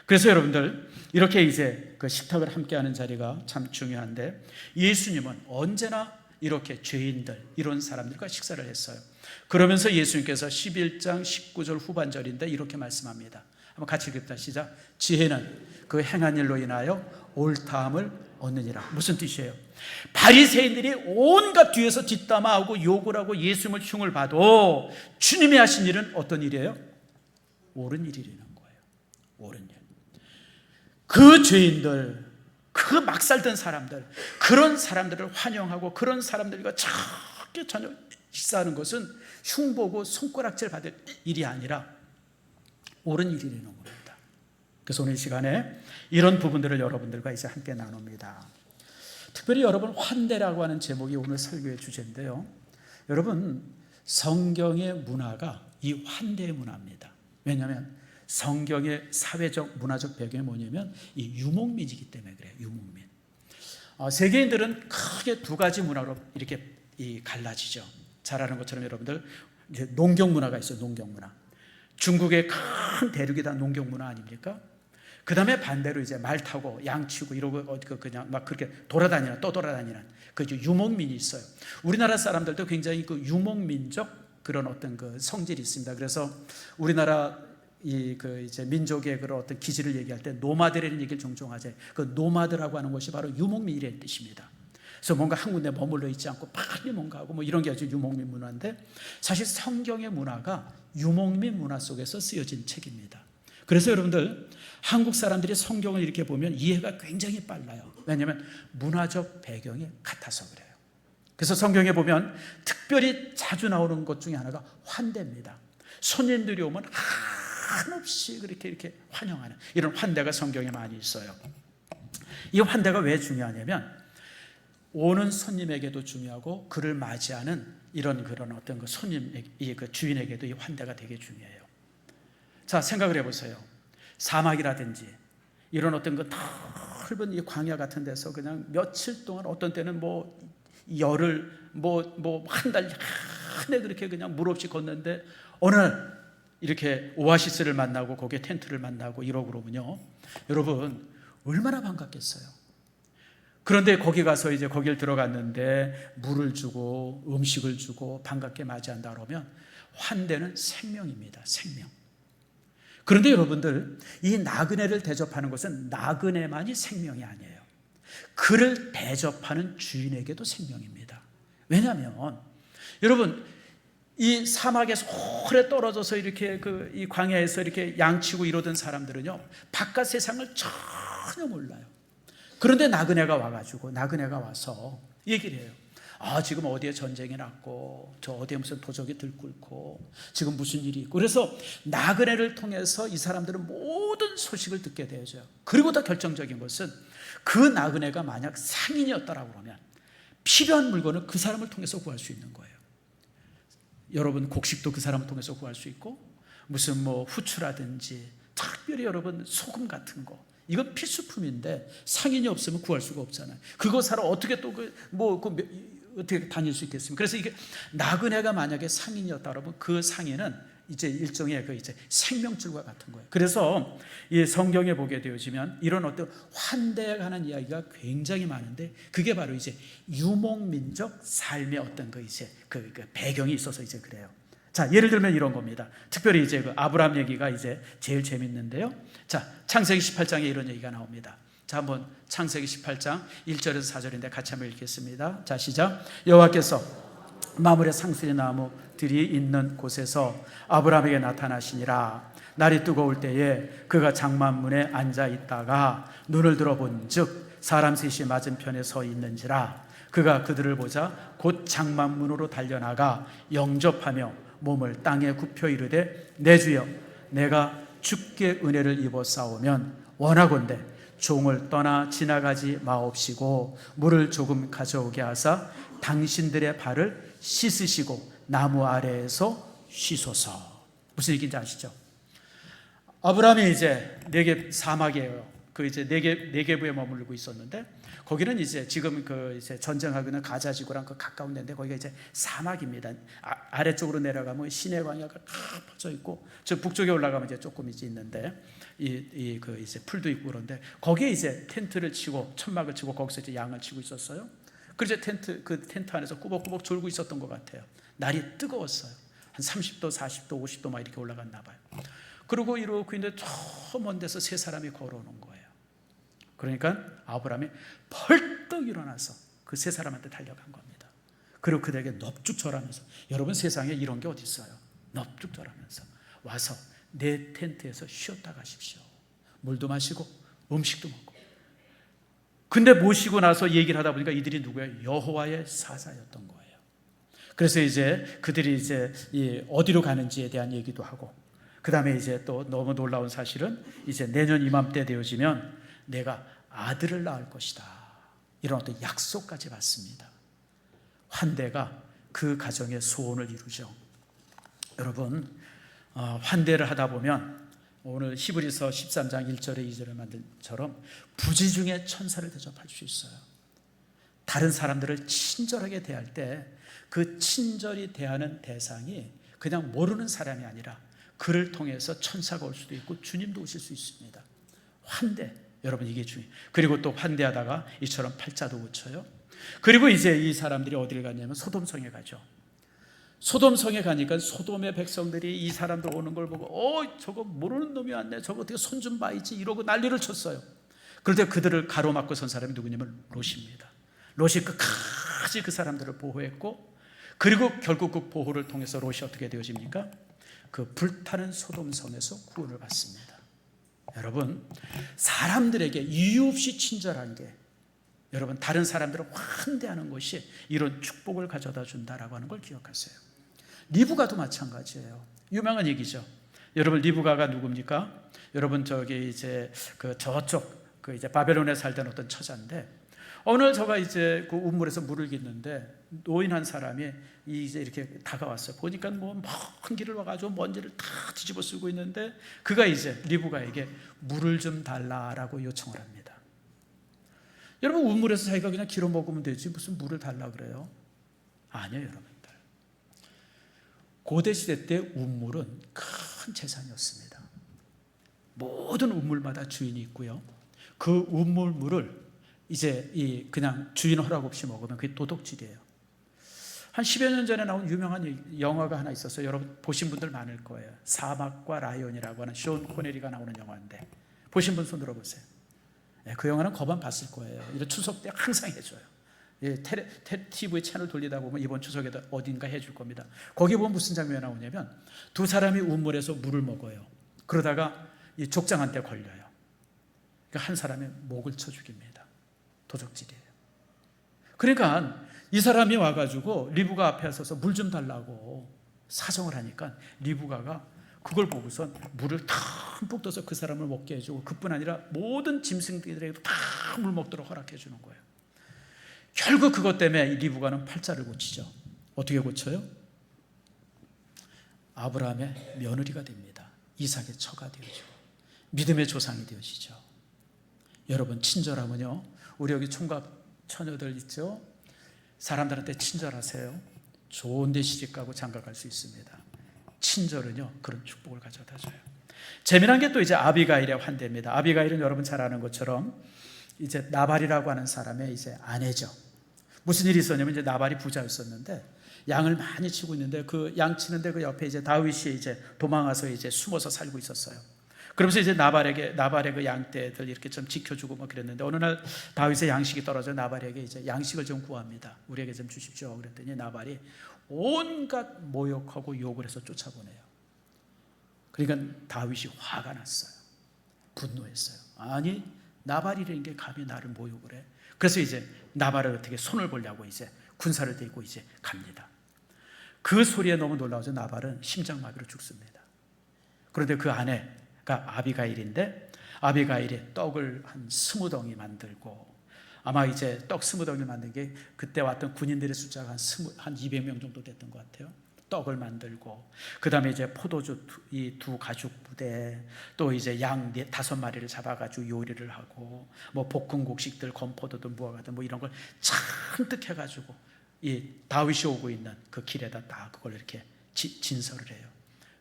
그래서 여러분들, 이렇게 이제 그 식탁을 함께하는 자리가 참 중요한데, 예수님은 언제나 이렇게 죄인들, 이런 사람들과 식사를 했어요. 그러면서 예수님께서 11장 19절 후반절인데 이렇게 말씀합니다. 한번 같이 읽읍시다. 시작. 지혜는 그 행한 일로 인하여 옳다함을 얻느니라. 무슨 뜻이에요? 바리새인들이 온갖 뒤에서 뒷담화하고 욕을 하고 예수님을 흉을 봐도 주님이 하신 일은 어떤 일이에요? 옳은 일이라는 거예요. 옳은 일. 그 죄인들, 그 막 살던 사람들, 그런 사람들을 환영하고 그런 사람들과 작게 저녁 식사하는 것은 흉보고 손가락질 받을 일이 아니라 옳은 일이라는 겁니다. 그래서 오늘 이 시간에 이런 부분들을 여러분들과 이제 함께 나눕니다. 특별히 여러분, 환대라고 하는 제목이 오늘 설교의 주제인데요. 여러분, 성경의 문화가 이 환대의 문화입니다. 왜냐하면 성경의 사회적 문화적 배경이 뭐냐면 이 유목민이기 때문에 그래요. 유목민. 세계인들은 크게 두 가지 문화로 이렇게 갈라지죠. 잘 아는 것처럼 여러분들 이제 농경 문화가 있어요. 농경 문화. 중국의 큰 대륙이 다 농경 문화 아닙니까? 그 다음에 반대로 이제 말 타고 양 치고 이러고 그냥 막 그렇게 떠돌아다니는 그 유목민이 있어요. 우리나라 사람들도 굉장히 그 유목민적 그런 어떤 그 성질이 있습니다. 그래서 우리나라 이제 민족의 그런 어떤 기질을 얘기할 때 노마드라는 얘기를 종종 하죠. 그 노마드라고 하는 것이 바로 유목민이라는 뜻입니다. 그래서 뭔가 한 군데 머물러 있지 않고 빨리 뭔가 하고 이런 게 아주 유목민 문화인데, 사실 성경의 문화가 유목민 문화 속에서 쓰여진 책입니다. 그래서 여러분들, 한국 사람들이 성경을 이렇게 보면 이해가 굉장히 빨라요. 왜냐하면 문화적 배경이 같아서 그래요. 그래서 성경에 보면 특별히 자주 나오는 것 중에 하나가 환대입니다. 손님들이 오면 한없이 이렇게 환영하는 이런 환대가 성경에 많이 있어요. 이 환대가 왜 중요하냐면 오는 손님에게도 중요하고 그를 맞이하는 그런 어떤 그 손님, 그 주인에게도 이 환대가 되게 중요해요. 자, 생각을 해보세요. 사막이라든지 이런 어떤 그 넓은 이 광야 같은 데서 그냥 며칠 동안, 어떤 때는 열흘, 한 달 내내 그렇게 그냥 물 없이 걷는데, 어느 날 이렇게 오아시스를 만나고 거기에 텐트를 만나고 이러고 그러면요, 여러분 얼마나 반갑겠어요. 그런데 거기 가서 이제 거길 들어갔는데 물을 주고 음식을 주고 반갑게 맞이한다 그러면 환대는 생명입니다. 생명. 그런데 여러분들, 이 나그네를 대접하는 것은 나그네만이 생명이 아니에요. 그를 대접하는 주인에게도 생명입니다. 왜냐하면 여러분, 이 사막에서 오래 떨어져서 이렇게 이 광야에서 이렇게 양치고 이러던 사람들은요, 바깥 세상을 전혀 몰라요. 그런데 나그네가 와서 얘기를 해요. 지금 어디에 전쟁이 났고, 저 어디에 무슨 도적이 들끓고, 지금 무슨 일이 있고. 그래서 나그네를 통해서 이 사람들은 모든 소식을 듣게 되죠. 그리고 더 결정적인 것은 그 나그네가 만약 상인이었다라고 그러면 필요한 물건을 그 사람을 통해서 구할 수 있는 거예요. 여러분, 곡식도 그 사람을 통해서 구할 수 있고, 무슨 후추라든지 특별히 여러분 소금 같은 거, 이건 필수품인데 상인이 없으면 구할 수가 없잖아요. 그거 사러 어떻게 또 어떻게 다닐 수 있겠습니까? 그래서 이게 나그네가 만약에 상인이었다 그러면 그 상인은 이제 일종의 그 이제 생명줄과 같은 거예요. 그래서 이 성경에 보게 되어지면 이런 어떤 환대에 관한 이야기가 굉장히 많은데 그게 바로 이제 유목민족 삶의 어떤 그 이제 그 배경이 있어서 이제 그래요. 자, 예를 들면 이런 겁니다. 특별히 이제 그 아브라함 얘기가 이제 제일 재밌는데요. 자, 창세기 18장에 이런 얘기가 나옵니다. 자, 한번 창세기 18장 1절에서 4절인데 같이 한번 읽겠습니다. 자, 시작. 여호와께서 마므레 상수리 나무들이 있는 곳에서 아브라함에게 나타나시니라. 날이 뜨거울 때에 그가 장막문에 앉아 있다가 눈을 들어본즉 사람 셋이 맞은편에 서 있는지라. 그가 그들을 보자 곧 장막문으로 달려나가 영접하며 몸을 땅에 굽혀 이르되 내 주여 내가 주께 은혜를 입어 싸우면 원하건대 종을 떠나 지나가지 마옵시고 물을 조금 가져오게 하사 당신들의 발을 씻으시고 나무 아래에서 쉬소서. 무슨 얘기인지 아시죠? 아브라함이 이제 네겝 사막이에요. 그 이제 네겝에 머물고 있었는데 거기는 이제 지금 그 이제 전쟁하고 있는 가자 지구랑 그 가까운 데인데 거기가 이제 사막입니다. 아래쪽으로 내려가면 시내 광야가 다 퍼져 있고 저 북쪽에 올라가면 이제 조금 이제 있는데 그 이제 풀도 있고 그런데 거기에 이제 텐트를 치고 천막을 치고 거기서 이제 양을 치고 있었어요. 그래서 그 텐트 안에서 꾸벅꾸벅 졸고 있었던 것 같아요. 날이 뜨거웠어요. 한 30도, 40도, 50도 막 이렇게 올라갔나 봐요. 그리고 이러고 있는데 저 먼 데서 세 사람이 걸어오는 거예요. 그러니까 아브라함이 벌떡 일어나서 그 세 사람한테 달려간 겁니다. 그리고 그들에게 넙죽 절하면서, 여러분 세상에 이런 게 어디 있어요? 넙죽 절하면서 와서 내 텐트에서 쉬었다 가십시오. 물도 마시고 음식도 먹고. 근데 모시고 나서 얘기를 하다 보니까 이들이 누구예요? 여호와의 사자였던 거예요. 그래서 이제 그들이 이제 어디로 가는지에 대한 얘기도 하고, 그 다음에 이제 또 너무 놀라운 사실은 이제 내년 이맘때 되어지면 내가 아들을 낳을 것이다, 이런 어떤 약속까지 받습니다. 환대가 그 가정의 소원을 이루죠. 여러분, 환대를 하다 보면 오늘 히브리서 13장 1절에 2절에 만든처럼 부지 중에 천사를 대접할 수 있어요. 다른 사람들을 친절하게 대할 때 그 친절히 대하는 대상이 그냥 모르는 사람이 아니라 그를 통해서 천사가 올 수도 있고 주님도 오실 수 있습니다. 환대, 여러분 이게 중요해요. 그리고 또 환대하다가 이처럼 팔자도 고쳐요. 그리고 이제 이 사람들이 어디를 갔냐면 소돔성에 가죠. 소돔성에 가니까 소돔의 백성들이 이 사람들 오는 걸 보고 저거 모르는 놈이 왔네, 저거 어떻게 손 좀 봐야지, 이러고 난리를 쳤어요. 그런데 그들을 가로막고 선 사람이 누구냐면 롯입니다. 롯이 끝까지 그 사람들을 보호했고, 그리고 결국 그 보호를 통해서 롯이 어떻게 되어집니까? 그 불타는 소돔성에서 구원을 받습니다. 여러분, 사람들에게 이유 없이 친절한 게, 여러분 다른 사람들을 환대하는 것이 이런 축복을 가져다 준다라고 하는 걸 기억하세요. 리브가도 마찬가지예요. 유명한 얘기죠. 여러분 리브가가 누굽니까? 여러분 저기 이제 그 저쪽 그 이제 바벨론에 살던 어떤 처자인데, 어느 저가 이제 그 우물에서 물을 깃는데 노인 한 사람이 이제 이렇게 다가왔어요. 보니까 뭐 먼 길을 와가지고 먼지를 다 뒤집어 쓰고 있는데 그가 이제 리브가에게 물을 좀 달라라고 요청을 합니다. 여러분 우물에서 자기가 그냥 길어 먹으면 되지 무슨 물을 달라 그래요? 아니에요, 여러분들. 고대 시대 때 우물은 큰 재산이었습니다. 모든 우물마다 주인이 있고요. 그 우물물을 이제 그냥 주인 허락 없이 먹으면 그게 도둑질이에요. 한 10여 년 전에 나온 유명한 영화가 하나 있었어요. 여러분 보신 분들 많을 거예요. 사막과 라이온이라고 하는 쇼 코네리가 나오는 영화인데 보신 분 손 들어보세요. 그 영화는 거반 봤을 거예요. 이런 추석 때 항상 해줘요. TV 채널 돌리다 보면 이번 추석에도 어딘가 해줄 겁니다. 거기 보면 무슨 장면이 나오냐면 두 사람이 우물에서 물을 먹어요. 그러다가 이 족장한테 걸려요. 그러니까 한 사람이 목을 쳐 죽입니다. 도적질이에요. 그러니까 이 사람이 와가지고 리브가 앞에 서서 물 좀 달라고 사정을 하니까 리브가가 그걸 보고선 물을 듬뿍 떠서 그 사람을 먹게 해주고, 그뿐 아니라 모든 짐승들에게도 다 물 먹도록 허락해 주는 거예요. 결국 그것 때문에 이 리브가는 팔자를 고치죠. 어떻게 고쳐요? 아브라함의 며느리가 됩니다. 이삭의 처가 되어지고 믿음의 조상이 되어지죠. 여러분, 친절하면요, 우리 여기 총각 처녀들 있죠? 사람들한테 친절하세요. 좋은 데 시집가고 장가갈 수 있습니다. 친절은요, 그런 축복을 가져다 줘요. 재미난 게 또 이제 아비가일의 환대입니다. 아비가일은 여러분 잘 아는 것처럼 이제 나발이라고 하는 사람의 이제 아내죠. 무슨 일이 있었냐면, 이제 나발이 부자였었는데 양을 많이 치고 있는데 그 양 치는데 그 옆에 이제 다윗이 이제 도망가서 이제 숨어서 살고 있었어요. 그러면서 이제 나발의 그 양떼들 이렇게 좀 지켜주고 뭐 그랬는데, 어느 날 다윗의 양식이 떨어져 나발에게 이제 양식을 좀 구합니다. 우리에게 좀 주십시오. 그랬더니 나발이 온갖 모욕하고 욕을 해서 쫓아보내요. 그러니까 다윗이 화가 났어요. 분노했어요. 아니, 나발이라는 게 감히 나를 모욕을 해? 그래서 이제 나발을 어떻게 손을 보려고 이제 군사를 데리고 이제 갑니다. 그 소리에 너무 놀라워서 나발은 심장마비로 죽습니다. 그런데 그 아내가 아비가일인데, 아비가일이 떡을 한 20덩이 만들고, 아마 이제 떡 20덩이 만든 게 그때 왔던 군인들의 숫자가 한 200명 정도 됐던 것 같아요. 떡을 만들고, 그 다음에 이제 포도주 이 두 가죽 부대, 또 이제 양 5마리를 잡아가지고 요리를 하고, 뭐 볶은 곡식들, 건포도든 무화과든 뭐 이런 걸 잔뜩 해가지고 이 다윗이 오고 있는 그 길에다 딱 그걸 이렇게 진설을 해요.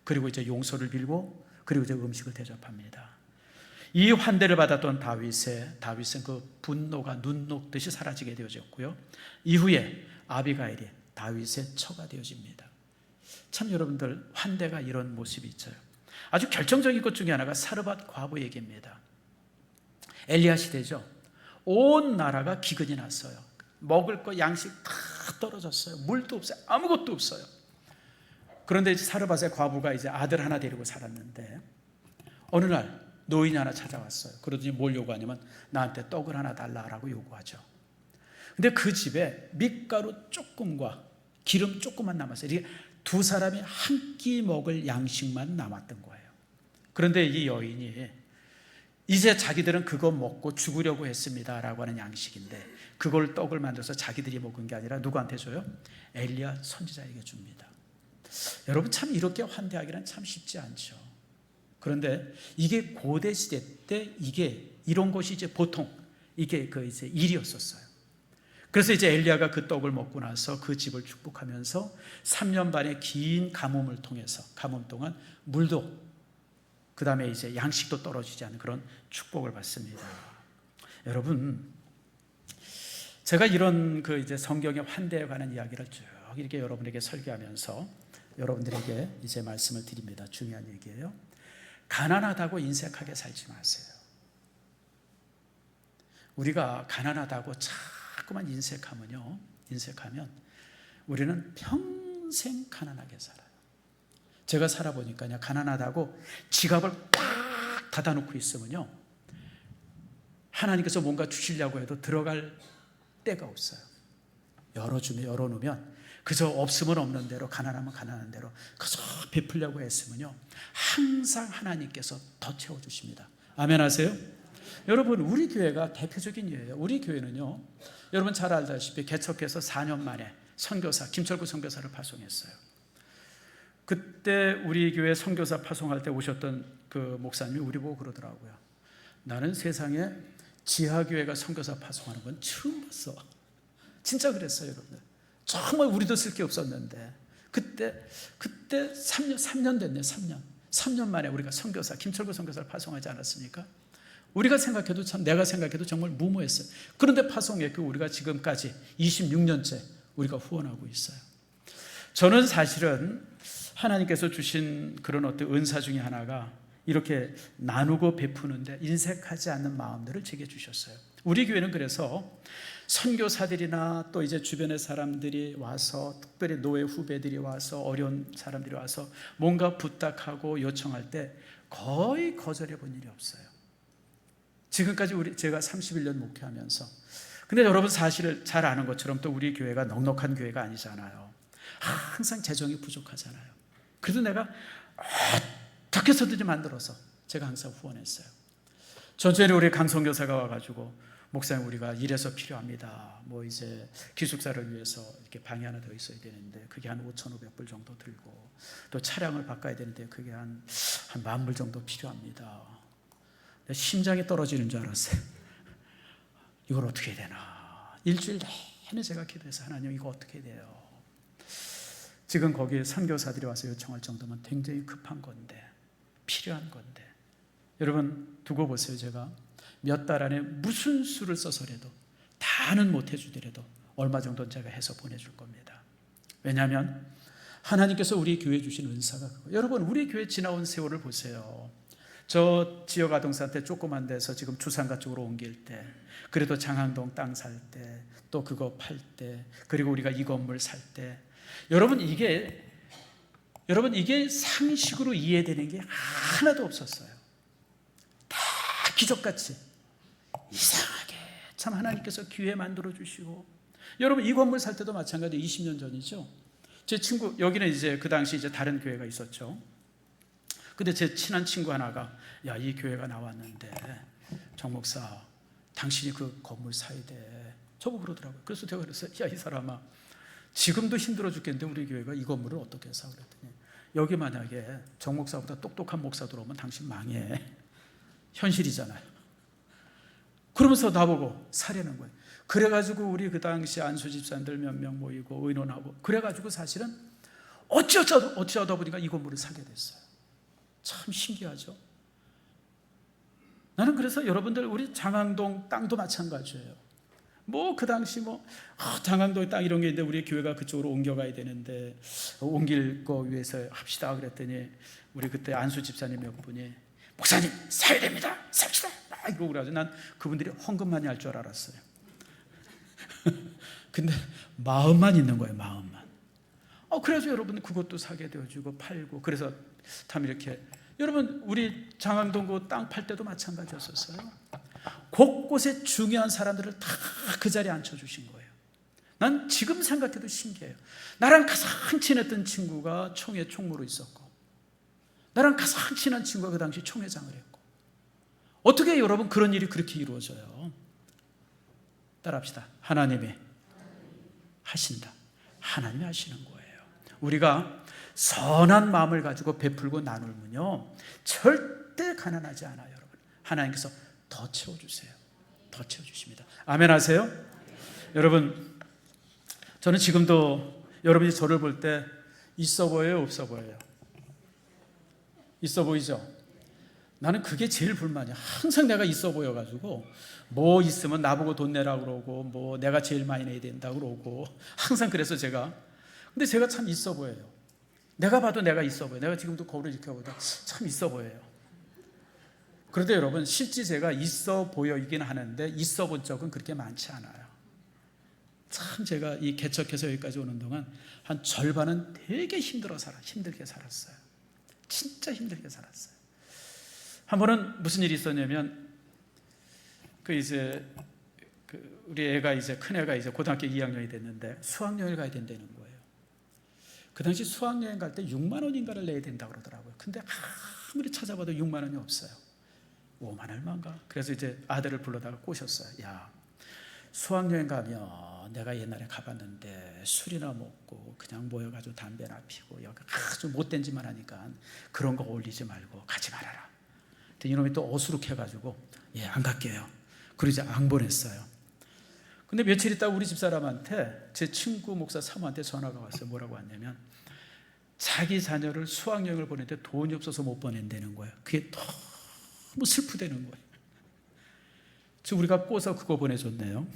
그리고 이제 용서를 빌고, 그리고 이제 음식을 대접합니다. 이 환대를 받았던 다윗은 그 분노가 눈 녹듯이 사라지게 되어졌고요. 이후에 아비가일이 다윗의 처가 되어집니다. 참 여러분들, 환대가 이런 모습이 있어요. 아주 결정적인 것 중에 하나가 사르밧 과부 얘기입니다. 엘리야 시대죠. 온 나라가 기근이 났어요. 먹을 거 양식 다 떨어졌어요. 물도 없어요. 아무것도 없어요. 그런데 사르밧의 과부가 이제 아들 하나 데리고 살았는데, 어느 날 노인이 하나 찾아왔어요. 그러더니 뭘 요구하냐면, 나한테 떡을 하나 달라라고 요구하죠. 근데 그 집에 밀가루 조금과 기름 조금만 남았어요. 이게 두 사람이 한 끼 먹을 양식만 남았던 거예요. 그런데 이 여인이 이제 자기들은 그거 먹고 죽으려고 했습니다라고 하는 양식인데, 그걸 떡을 만들어서 자기들이 먹은 게 아니라 누구한테 줘요? 엘리야 선지자에게 줍니다. 여러분, 참 이렇게 환대하기는 참 쉽지 않죠. 그런데 이게 고대 시대 때 이런 것이 이제 보통 이게 그 이제 일이었었어요. 그래서 이제 엘리야가 그 떡을 먹고 나서 그 집을 축복하면서 3년 반의 긴 가뭄을 통해서, 가뭄 동안 물도, 그 다음에 이제 양식도 떨어지지 않는 그런 축복을 받습니다. 여러분, 제가 이런 그 이제 성경의 환대에 관한 이야기를 쭉 이렇게 여러분에게 설교하면서 여러분들에게 이제 말씀을 드립니다. 중요한 얘기예요. 가난하다고 인색하게 살지 마세요. 우리가 가난하다고 자꾸만 인색하면 우리는 평생 가난하게 살아요. 제가 살아보니까 가난하다고 지갑을 꽉 닫아놓고 있으면요, 하나님께서 뭔가 주시려고 해도 들어갈 데가 없어요. 열어놓으면 그저 없으면 없는 대로, 가난하면 가난한 대로 그저 베풀려고 했으면요, 항상 하나님께서 더 채워주십니다. 아멘 하세요? 여러분, 우리 교회가 대표적인 예예요. 우리 교회는요, 여러분 잘 알다시피 개척해서 4년 만에 김철구 선교사를 파송했어요. 그때 우리 교회 선교사 파송할 때 오셨던 그 목사님이 우리 보고 그러더라고요. 나는 세상에 지하교회가 선교사 파송하는 건 처음 봤어. 진짜 그랬어요, 여러분들. 정말 우리도 쓸 게 없었는데 그때 3년 됐네. 3년 만에 우리가 김철구 선교사를 파송하지 않았습니까? 우리가 생각해도 내가 생각해도 정말 무모했어요. 그런데 파송했고 우리가 지금까지 26년째 우리가 후원하고 있어요. 저는 사실은 하나님께서 주신 그런 어떤 은사 중에 하나가 이렇게 나누고 베푸는데 인색하지 않는 마음들을 제게 주셨어요. 우리 교회는 그래서 선교사들이나 또 이제 주변의 사람들이 와서, 특별히 노예 후배들이 와서, 어려운 사람들이 와서 뭔가 부탁하고 요청할 때 거의 거절해 본 일이 없어요. 지금까지 제가 31년 목회하면서. 근데 여러분, 사실을 잘 아는 것처럼 또 우리 교회가 넉넉한 교회가 아니잖아요. 항상 재정이 부족하잖아요. 그래도 내가 어떻게 해서든지 만들어서 제가 항상 후원했어요. 전전에 우리 강성교사가 와가지고, 목사님 우리가 이래서 필요합니다. 뭐 이제 기숙사를 위해서 이렇게 방이 하나 더 있어야 되는데 그게 한 5,500불 정도 들고, 또 차량을 바꿔야 되는데 그게 한 10,000불 정도 필요합니다. 심장이 떨어지는 줄 알았어요. 이걸 어떻게 해야 되나. 일주일 내내 제가 기도해서 하나님 이거 어떻게 돼요. 지금 거기에 선교사들이 와서 요청할 정도면 굉장히 급한 건데, 필요한 건데, 여러분 두고 보세요. 제가 몇 달 안에 무슨 수를 써서라도 다는 못 해주더라도 얼마 정도는 제가 해서 보내줄 겁니다. 왜냐하면 하나님께서 우리 교회에 주신 은사가 그거. 여러분 우리 교회 지나온 세월을 보세요. 저 지역 아동센터 때 조그만 데서 지금 주상가 쪽으로 옮길 때, 그래도 장항동 땅 살 때, 또 그거 팔 때, 그리고 우리가 이 건물 살 때, 여러분 이게 상식으로 이해되는 게 하나도 없었어요. 다 기적같이 이상하게 참 하나님께서 기회 만들어 주시고. 여러분 이 건물 살 때도 마찬가지. 20년 전이죠. 제 친구, 여기는 이제 그 당시 이제 다른 교회가 있었죠. 근데 제 친한 친구 하나가, 야, 이 교회가 나왔는데 정 목사 당신이 그 건물 사야 돼, 저보고 그러더라고요. 그래서 제가 그랬어요. 야, 이 사람아, 지금도 힘들어 죽겠는데 우리 교회가 이 건물을 어떻게 사? 그랬더니, 여기 만약에 정 목사보다 똑똑한 목사 들어오면 당신 망해. 현실이잖아요. 그러면서 나보고 사려는 거예요. 그래가지고 우리 그 당시 안수 집사님들 몇 명 모이고 의논하고, 그래가지고 사실은 어찌하다 보니까 이 건물을 사게 됐어요. 참 신기하죠. 나는 그래서 여러분들 우리 장항동 땅도 마찬가지예요. 뭐 그 당시 장항동 땅 이런 게 있는데 우리 교회가 그쪽으로 옮겨가야 되는데 옮길 거 위해서 합시다 그랬더니, 우리 그때 안수 집사님 몇 분이 목사님 사야 됩니다, 삽시다 막 이러고 그래가지고 난 그분들이 헌금만이 할 줄 알았어요. 근데 마음만 있는 거예요. 마음만. 그래서 여러분 그것도 사게 되어주고 팔고. 그래서 참 이렇게, 여러분 우리 장항동 그 땅 팔 때도 마찬가지였었어요. 곳곳에 중요한 사람들을 다 그 자리에 앉혀주신 거예요. 난 지금 생각해도 신기해요. 나랑 가장 친했던 친구가 총회 총무로 있었고, 나랑 가장 친한 친구가 그 당시 총회장을 했고. 어떻게 여러분 그런 일이 그렇게 이루어져요? 따라합시다. 하나님이 하신다. 하나님이 하시는 거예요. 우리가 선한 마음을 가지고 베풀고 나누면요, 절대 가난하지 않아요. 여러분 하나님께서 더 채워주세요. 더 채워주십니다. 아멘 하세요? 여러분, 저는 지금도 여러분이 저를 볼 때 있어 보여요, 없어 보여요? 있어 보이죠? 나는 그게 제일 불만이야. 항상 내가 있어 보여가지고 뭐 있으면 나보고 돈 내라고 그러고, 뭐 내가 제일 많이 내야 된다고 그러고, 항상 그래서 근데 제가 참 있어 보여요. 내가 봐도 내가 있어 보여요. 내가 지금도 거울을 이렇게 보다 참 있어 보여요. 그런데 여러분 실제 제가 있어 보이긴 하는데 있어 본 적은 그렇게 많지 않아요. 참 제가 이 개척해서 여기까지 오는 동안 한 절반은 되게 힘들게 살았어요. 진짜 힘들게 살았어요. 한 번은 무슨 일이 있었냐면, 우리 애가 큰 애가 고등학교 2학년이 됐는데 수학여행을 가야 된다는 거예요. 그 당시 수학여행 갈 때 6만 원인가를 내야 된다고 그러더라고요. 근데 아무리 찾아봐도 6만 원이 없어요. 5만 얼마인가? 그래서 이제 아들을 불러다가 꼬셨어요. 야, 수학여행 가면 내가 옛날에 가봤는데 술이나 먹고 그냥 모여가지고 담배나 피고 여기 아주 못된 짓만 하니까 그런 거 어울리지 말고 가지 말아라. 이놈이 또 어수룩해가지고 안 갈게요. 그리고 이제 안 보냈어요. 근데 며칠 있다가 우리 집사람한테, 제 친구 목사 사모한테 전화가 왔어요. 뭐라고 왔냐면, 자기 자녀를 수학여행을 보냈는데 돈이 없어서 못 보낸다는 거예요. 그게 너무 슬프다는 거예요. 그래서 우리가 꼬서 그거 보내줬네요.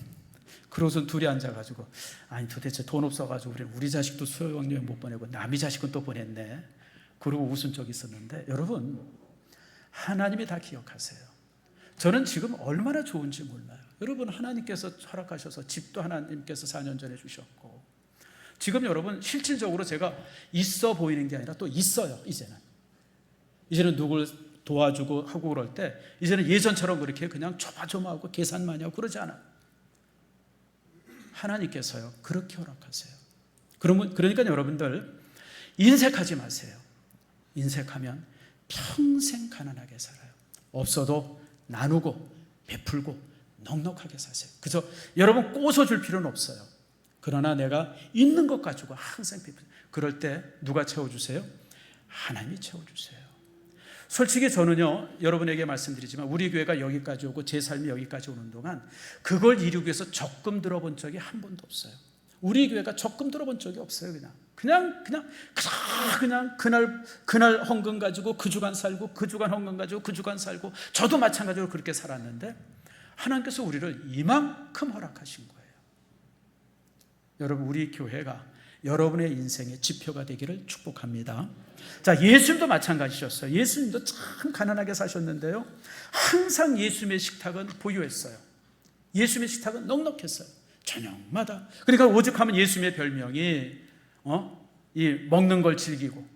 그러고서 둘이 앉아가지고, 아니 도대체 돈 없어가지고 우리 자식도 수학여행 못 보내고 남의 자식은 또 보냈네. 그러고 웃은 적이 있었는데, 여러분 하나님이 다 기억하세요. 저는 지금 얼마나 좋은지 몰라요. 여러분 하나님께서 허락하셔서 집도 하나님께서 4년 전에 주셨고, 지금 여러분 실질적으로 제가 있어 보이는 게 아니라 또 있어요. 이제는 누굴 도와주고 하고 그럴 때 이제는 예전처럼 그렇게 그냥 조마조마하고 계산 많이 하고 그러지 않아요. 하나님께서요 그렇게 허락하세요. 그러니까 여러분들 인색하지 마세요. 인색하면 평생 가난하게 살아요. 없어도 나누고 베풀고 넉넉하게 사세요. 그래서 여러분 꼬서줄 필요는 없어요. 그러나 내가 있는 것 가지고 항상 베풀어요. 그럴 때 누가 채워주세요? 하나님이 채워주세요. 솔직히 저는요, 여러분에게 말씀드리지만 우리 교회가 여기까지 오고 제 삶이 여기까지 오는 동안 그걸 이루기 위해서 적금 들어본 적이 한 번도 없어요. 우리 교회가 적금 들어본 적이 없어요. 그냥 그날 헌금 가지고 그 주간 살고, 그 주간 헌금 가지고 그 주간 살고, 저도 마찬가지로 그렇게 살았는데 하나님께서 우리를 이만큼 허락하신 거예요. 여러분, 우리 교회가 여러분의 인생의 지표가 되기를 축복합니다. 자, 예수님도 마찬가지셨어요. 예수님도 참 가난하게 사셨는데요, 항상 예수님의 식탁은 보유했어요. 예수님의 식탁은 넉넉했어요. 저녁마다. 그러니까 오죽하면 예수님의 별명이 이 먹는 걸 즐기고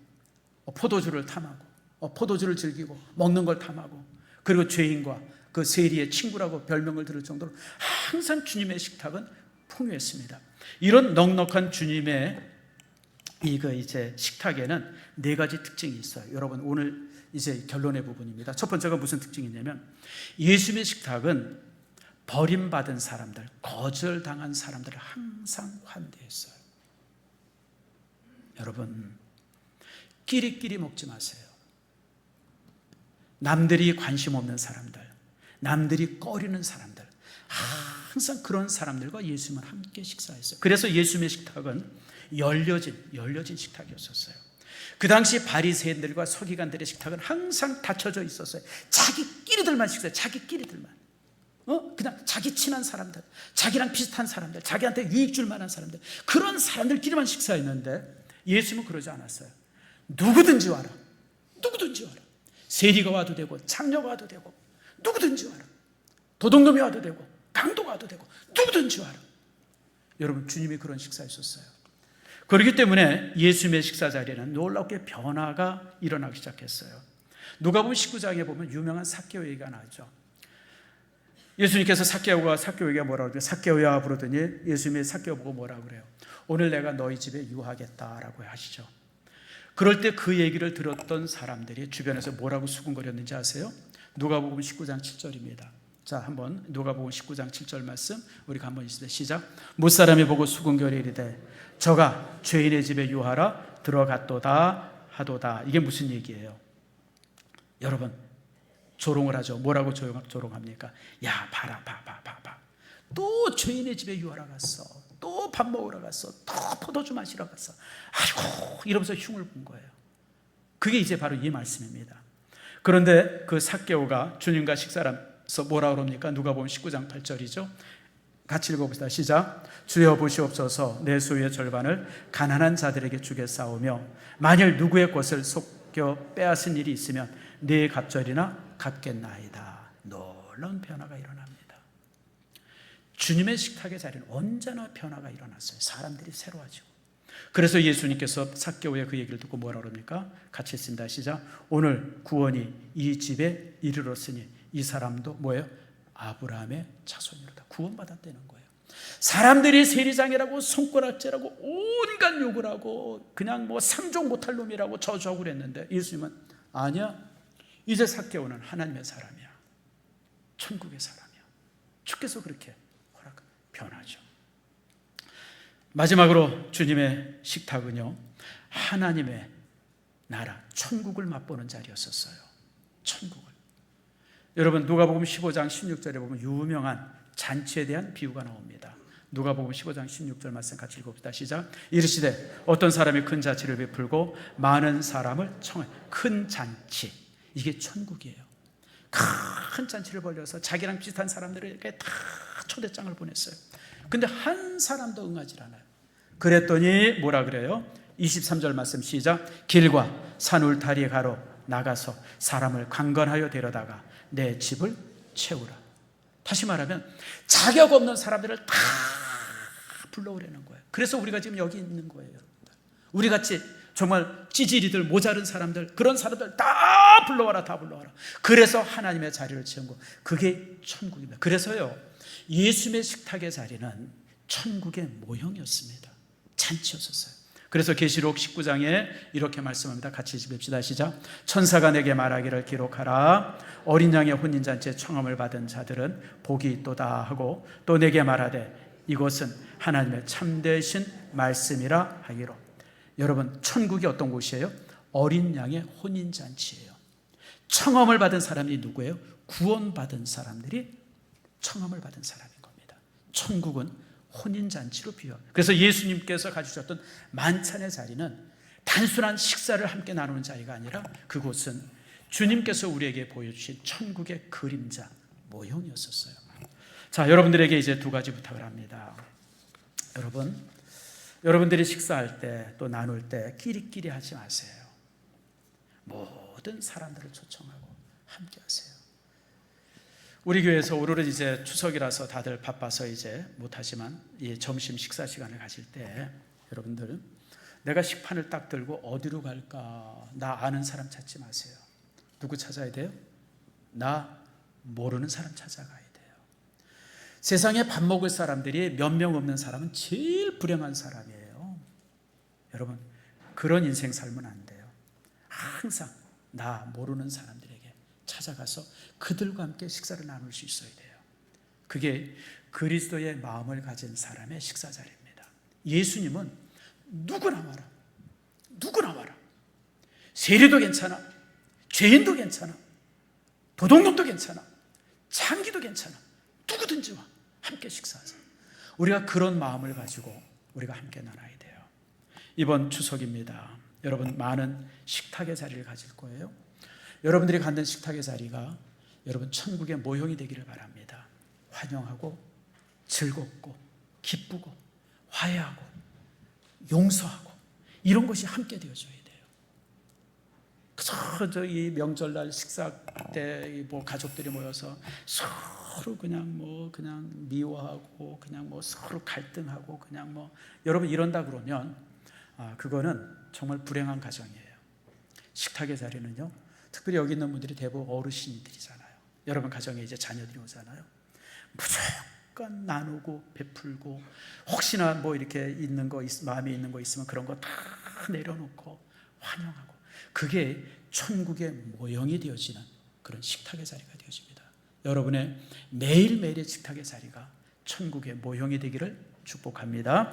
포도주를 탐하고 포도주를 즐기고 먹는 걸 탐하고, 그리고 죄인과 그 세리의 친구라고 별명을 들을 정도로 항상 주님의 식탁은 풍요했습니다. 이런 넉넉한 주님의 이제 식탁에는 네 가지 특징이 있어요. 여러분, 오늘 이제 결론의 부분입니다. 첫 번째가 무슨 특징이냐면, 예수님의 식탁은 버림받은 사람들, 거절당한 사람들을 항상 환대했어요. 여러분, 끼리끼리 먹지 마세요. 남들이 관심 없는 사람들, 남들이 꺼리는 사람들, 항상 그런 사람들과 예수님은 함께 식사했어요. 그래서 예수님의 식탁은 열려진 식탁이었어요. 그 당시 바리새인들과 서기관들의 식탁은 항상 닫혀져 있었어요. 자기끼리들만 식사해요. 자기끼리들만. 그냥 자기 친한 사람들, 자기랑 비슷한 사람들, 자기한테 유익 줄 만한 사람들, 그런 사람들끼리만 식사했는데 예수님은 그러지 않았어요. 누구든지 와라. 누구든지 와라. 세리가 와도 되고 창녀가 와도 되고 누구든지 와라. 도둑놈이 와도 되고 강도가 와도 되고 누구든지 와라. 여러분, 주님이 그런 식사했었어요. 그렇기 때문에 예수님의 식사 자리에는 놀랍게 변화가 일어나기 시작했어요. 누가복음 19장에 보면 유명한 삭개오 얘기가 나오죠. 예수님께서 삭개오에게 뭐라고 그래요? 삭개오야 부르더니 예수님이 삭개오 보고 뭐라고 그래요? 오늘 내가 너희 집에 유하겠다라고 하시죠. 그럴 때 그 얘기를 들었던 사람들이 주변에서 뭐라고 수군거렸는지 아세요? 누가복음 19장 7절입니다. 자, 한번 누가복음 19장 7절 말씀 우리가 한번 읽습니다. 시작. 못사람이 보고 수군거리되 저가 죄인의 집에 유하라 들어갔도다 하도다. 이게 무슨 얘기예요? 여러분, 조롱을 하죠. 뭐라고 조롱합니까? 야, 봐라. 또 죄인의 집에 유하러 갔어. 또 밥 먹으러 갔어. 또 포도주 마시러 갔어. 아이고, 이러면서 흉을 본 거예요. 그게 이제 바로 이 말씀입니다. 그런데 그 삭개오가 주님과 식사하면서 뭐라 그럽니까? 누가복음 19장 8절이죠. 같이 읽어봅시다. 시작. 주여 보시옵소서, 내 소유의 절반을 가난한 자들에게 주겠사오며 만일 누구의 것을 속여 빼앗은 일이 있으면 네 갑절이나 갚겠나이다. 놀라운 변화가 일어납니다. 주님의 식탁의 자리는 언제나 변화가 일어났어요. 사람들이 새로워지고. 그래서 예수님께서 삭개오의 그 얘기를 듣고 뭐라 그럽니까? 같이 읽습니다. 시작. 오늘 구원이 이 집에 이르렀으니 이 사람도 뭐예요? 아브라함의 자손이로다. 구원받았다는 거예요. 사람들이 세리장이라고 손가락질하고 온갖 욕을 하고 그냥 뭐 상종 못할 놈이라고 저주하고 그랬는데 예수님은 아니야. 이제 삭개오는 하나님의 사람이야. 천국의 사람이야. 주께서 그렇게 변하죠. 마지막으로 주님의 식탁은요, 하나님의 나라, 천국을 맛보는 자리였었어요. 천국을. 여러분, 누가복음 15장 16절에 보면 유명한 잔치에 대한 비유가 나옵니다. 누가복음 15장 16절 말씀 같이 읽어봅시다. 시작. 이르시되 어떤 사람이 큰 잔치를 베풀고 많은 사람을 청해. 큰 잔치, 이게 천국이에요. 큰 잔치를 벌려서 자기랑 비슷한 사람들에게 다 초대장을 보냈어요. 근데 한 사람도 응하지 않아요. 그랬더니 뭐라 그래요? 23절 말씀 시작. 길과 산 울타리 가로 나가서 사람을 강건하여 데려다가 내 집을 채우라. 다시 말하면 자격 없는 사람들을 다 불러오라는 거예요. 그래서 우리가 지금 여기 있는 거예요. 우리 같이 정말 찌질이들, 모자른 사람들, 그런 사람들 다 불러와라. 다 불러와라. 그래서 하나님의 자리를 채운 거, 그게 천국입니다. 그래서요, 예수님의 식탁의 자리는 천국의 모형이었습니다. 잔치였었어요. 그래서 계시록 19장에 이렇게 말씀합니다. 같이 읽읍시다. 시작. 천사가 내게 말하기를 기록하라. 어린 양의 혼인잔치에 청함을 받은 자들은 복이 있도다 하고 또 내게 말하되 이것은 하나님의 참되신 말씀이라 하기로. 여러분, 천국이 어떤 곳이에요? 어린 양의 혼인잔치예요. 청함을 받은 사람이 누구예요? 구원받은 사람들이 청함을 받은 사람인 겁니다. 천국은 혼인잔치로 비유합니다. 그래서 예수님께서 가지셨던 만찬의 자리는 단순한 식사를 함께 나누는 자리가 아니라 그곳은 주님께서 우리에게 보여주신 천국의 그림자 모형이었었어요. 자, 여러분들에게 이제 두 가지 부탁을 합니다. 여러분들이 식사할 때 또 나눌 때 끼리끼리 하지 마세요. 모든 사람들을 초청하고 함께 하세요. 우리 교회에서 오늘은 이제 추석이라서 다들 바빠서 이제 못하지만 이 점심 식사 시간을 가질 때 여러분들 내가 식판을 딱 들고 어디로 갈까? 나 아는 사람 찾지 마세요. 누구 찾아야 돼요? 나 모르는 사람 찾아가야 돼요. 세상에 밥 먹을 사람들이 몇 명 없는 사람은 제일 불행한 사람이에요. 여러분, 그런 인생 살면 안 돼요. 항상 나 모르는 사람들에게 찾아가서 그들과 함께 식사를 나눌 수 있어야 돼요. 그게 그리스도의 마음을 가진 사람의 식사 자리입니다. 예수님은 누구나 와라. 세리도 괜찮아, 죄인도 괜찮아, 도둑놈도 괜찮아, 창기도 괜찮아. 누구든지 와. 함께 식사하자. 우리가 그런 마음을 가지고 우리가 함께 나눠야 돼요. 이번 추석입니다. 여러분 많은 식탁의 자리를 가질 거예요. 여러분들이 갖는 식탁의 자리가 여러분 천국의 모형이 되기를 바랍니다. 환영하고 즐겁고 기쁘고 화해하고 용서하고 이런 것이 함께 되어줘야 돼요. 그저 이 명절날 식사 때 뭐 가족들이 모여서 서로 그냥 미워하고 그냥 서로 갈등하고 그냥 여러분 이런다 그러면 그거는 정말 불행한 가정이에요. 식탁의 자리는요, 특별히 여기 있는 분들이 대부분 어르신들이잖아요. 여러분 가정에 이제 자녀들이 오잖아요. 무조건 나누고 베풀고 혹시나 이렇게 있는 거 마음에 있는 거 있으면 그런 거 다 내려놓고 환영하고 그게 천국의 모형이 되어지는 그런 식탁의 자리가 되어집니다. 여러분의 매일매일의 식탁의 자리가 천국의 모형이 되기를 축복합니다.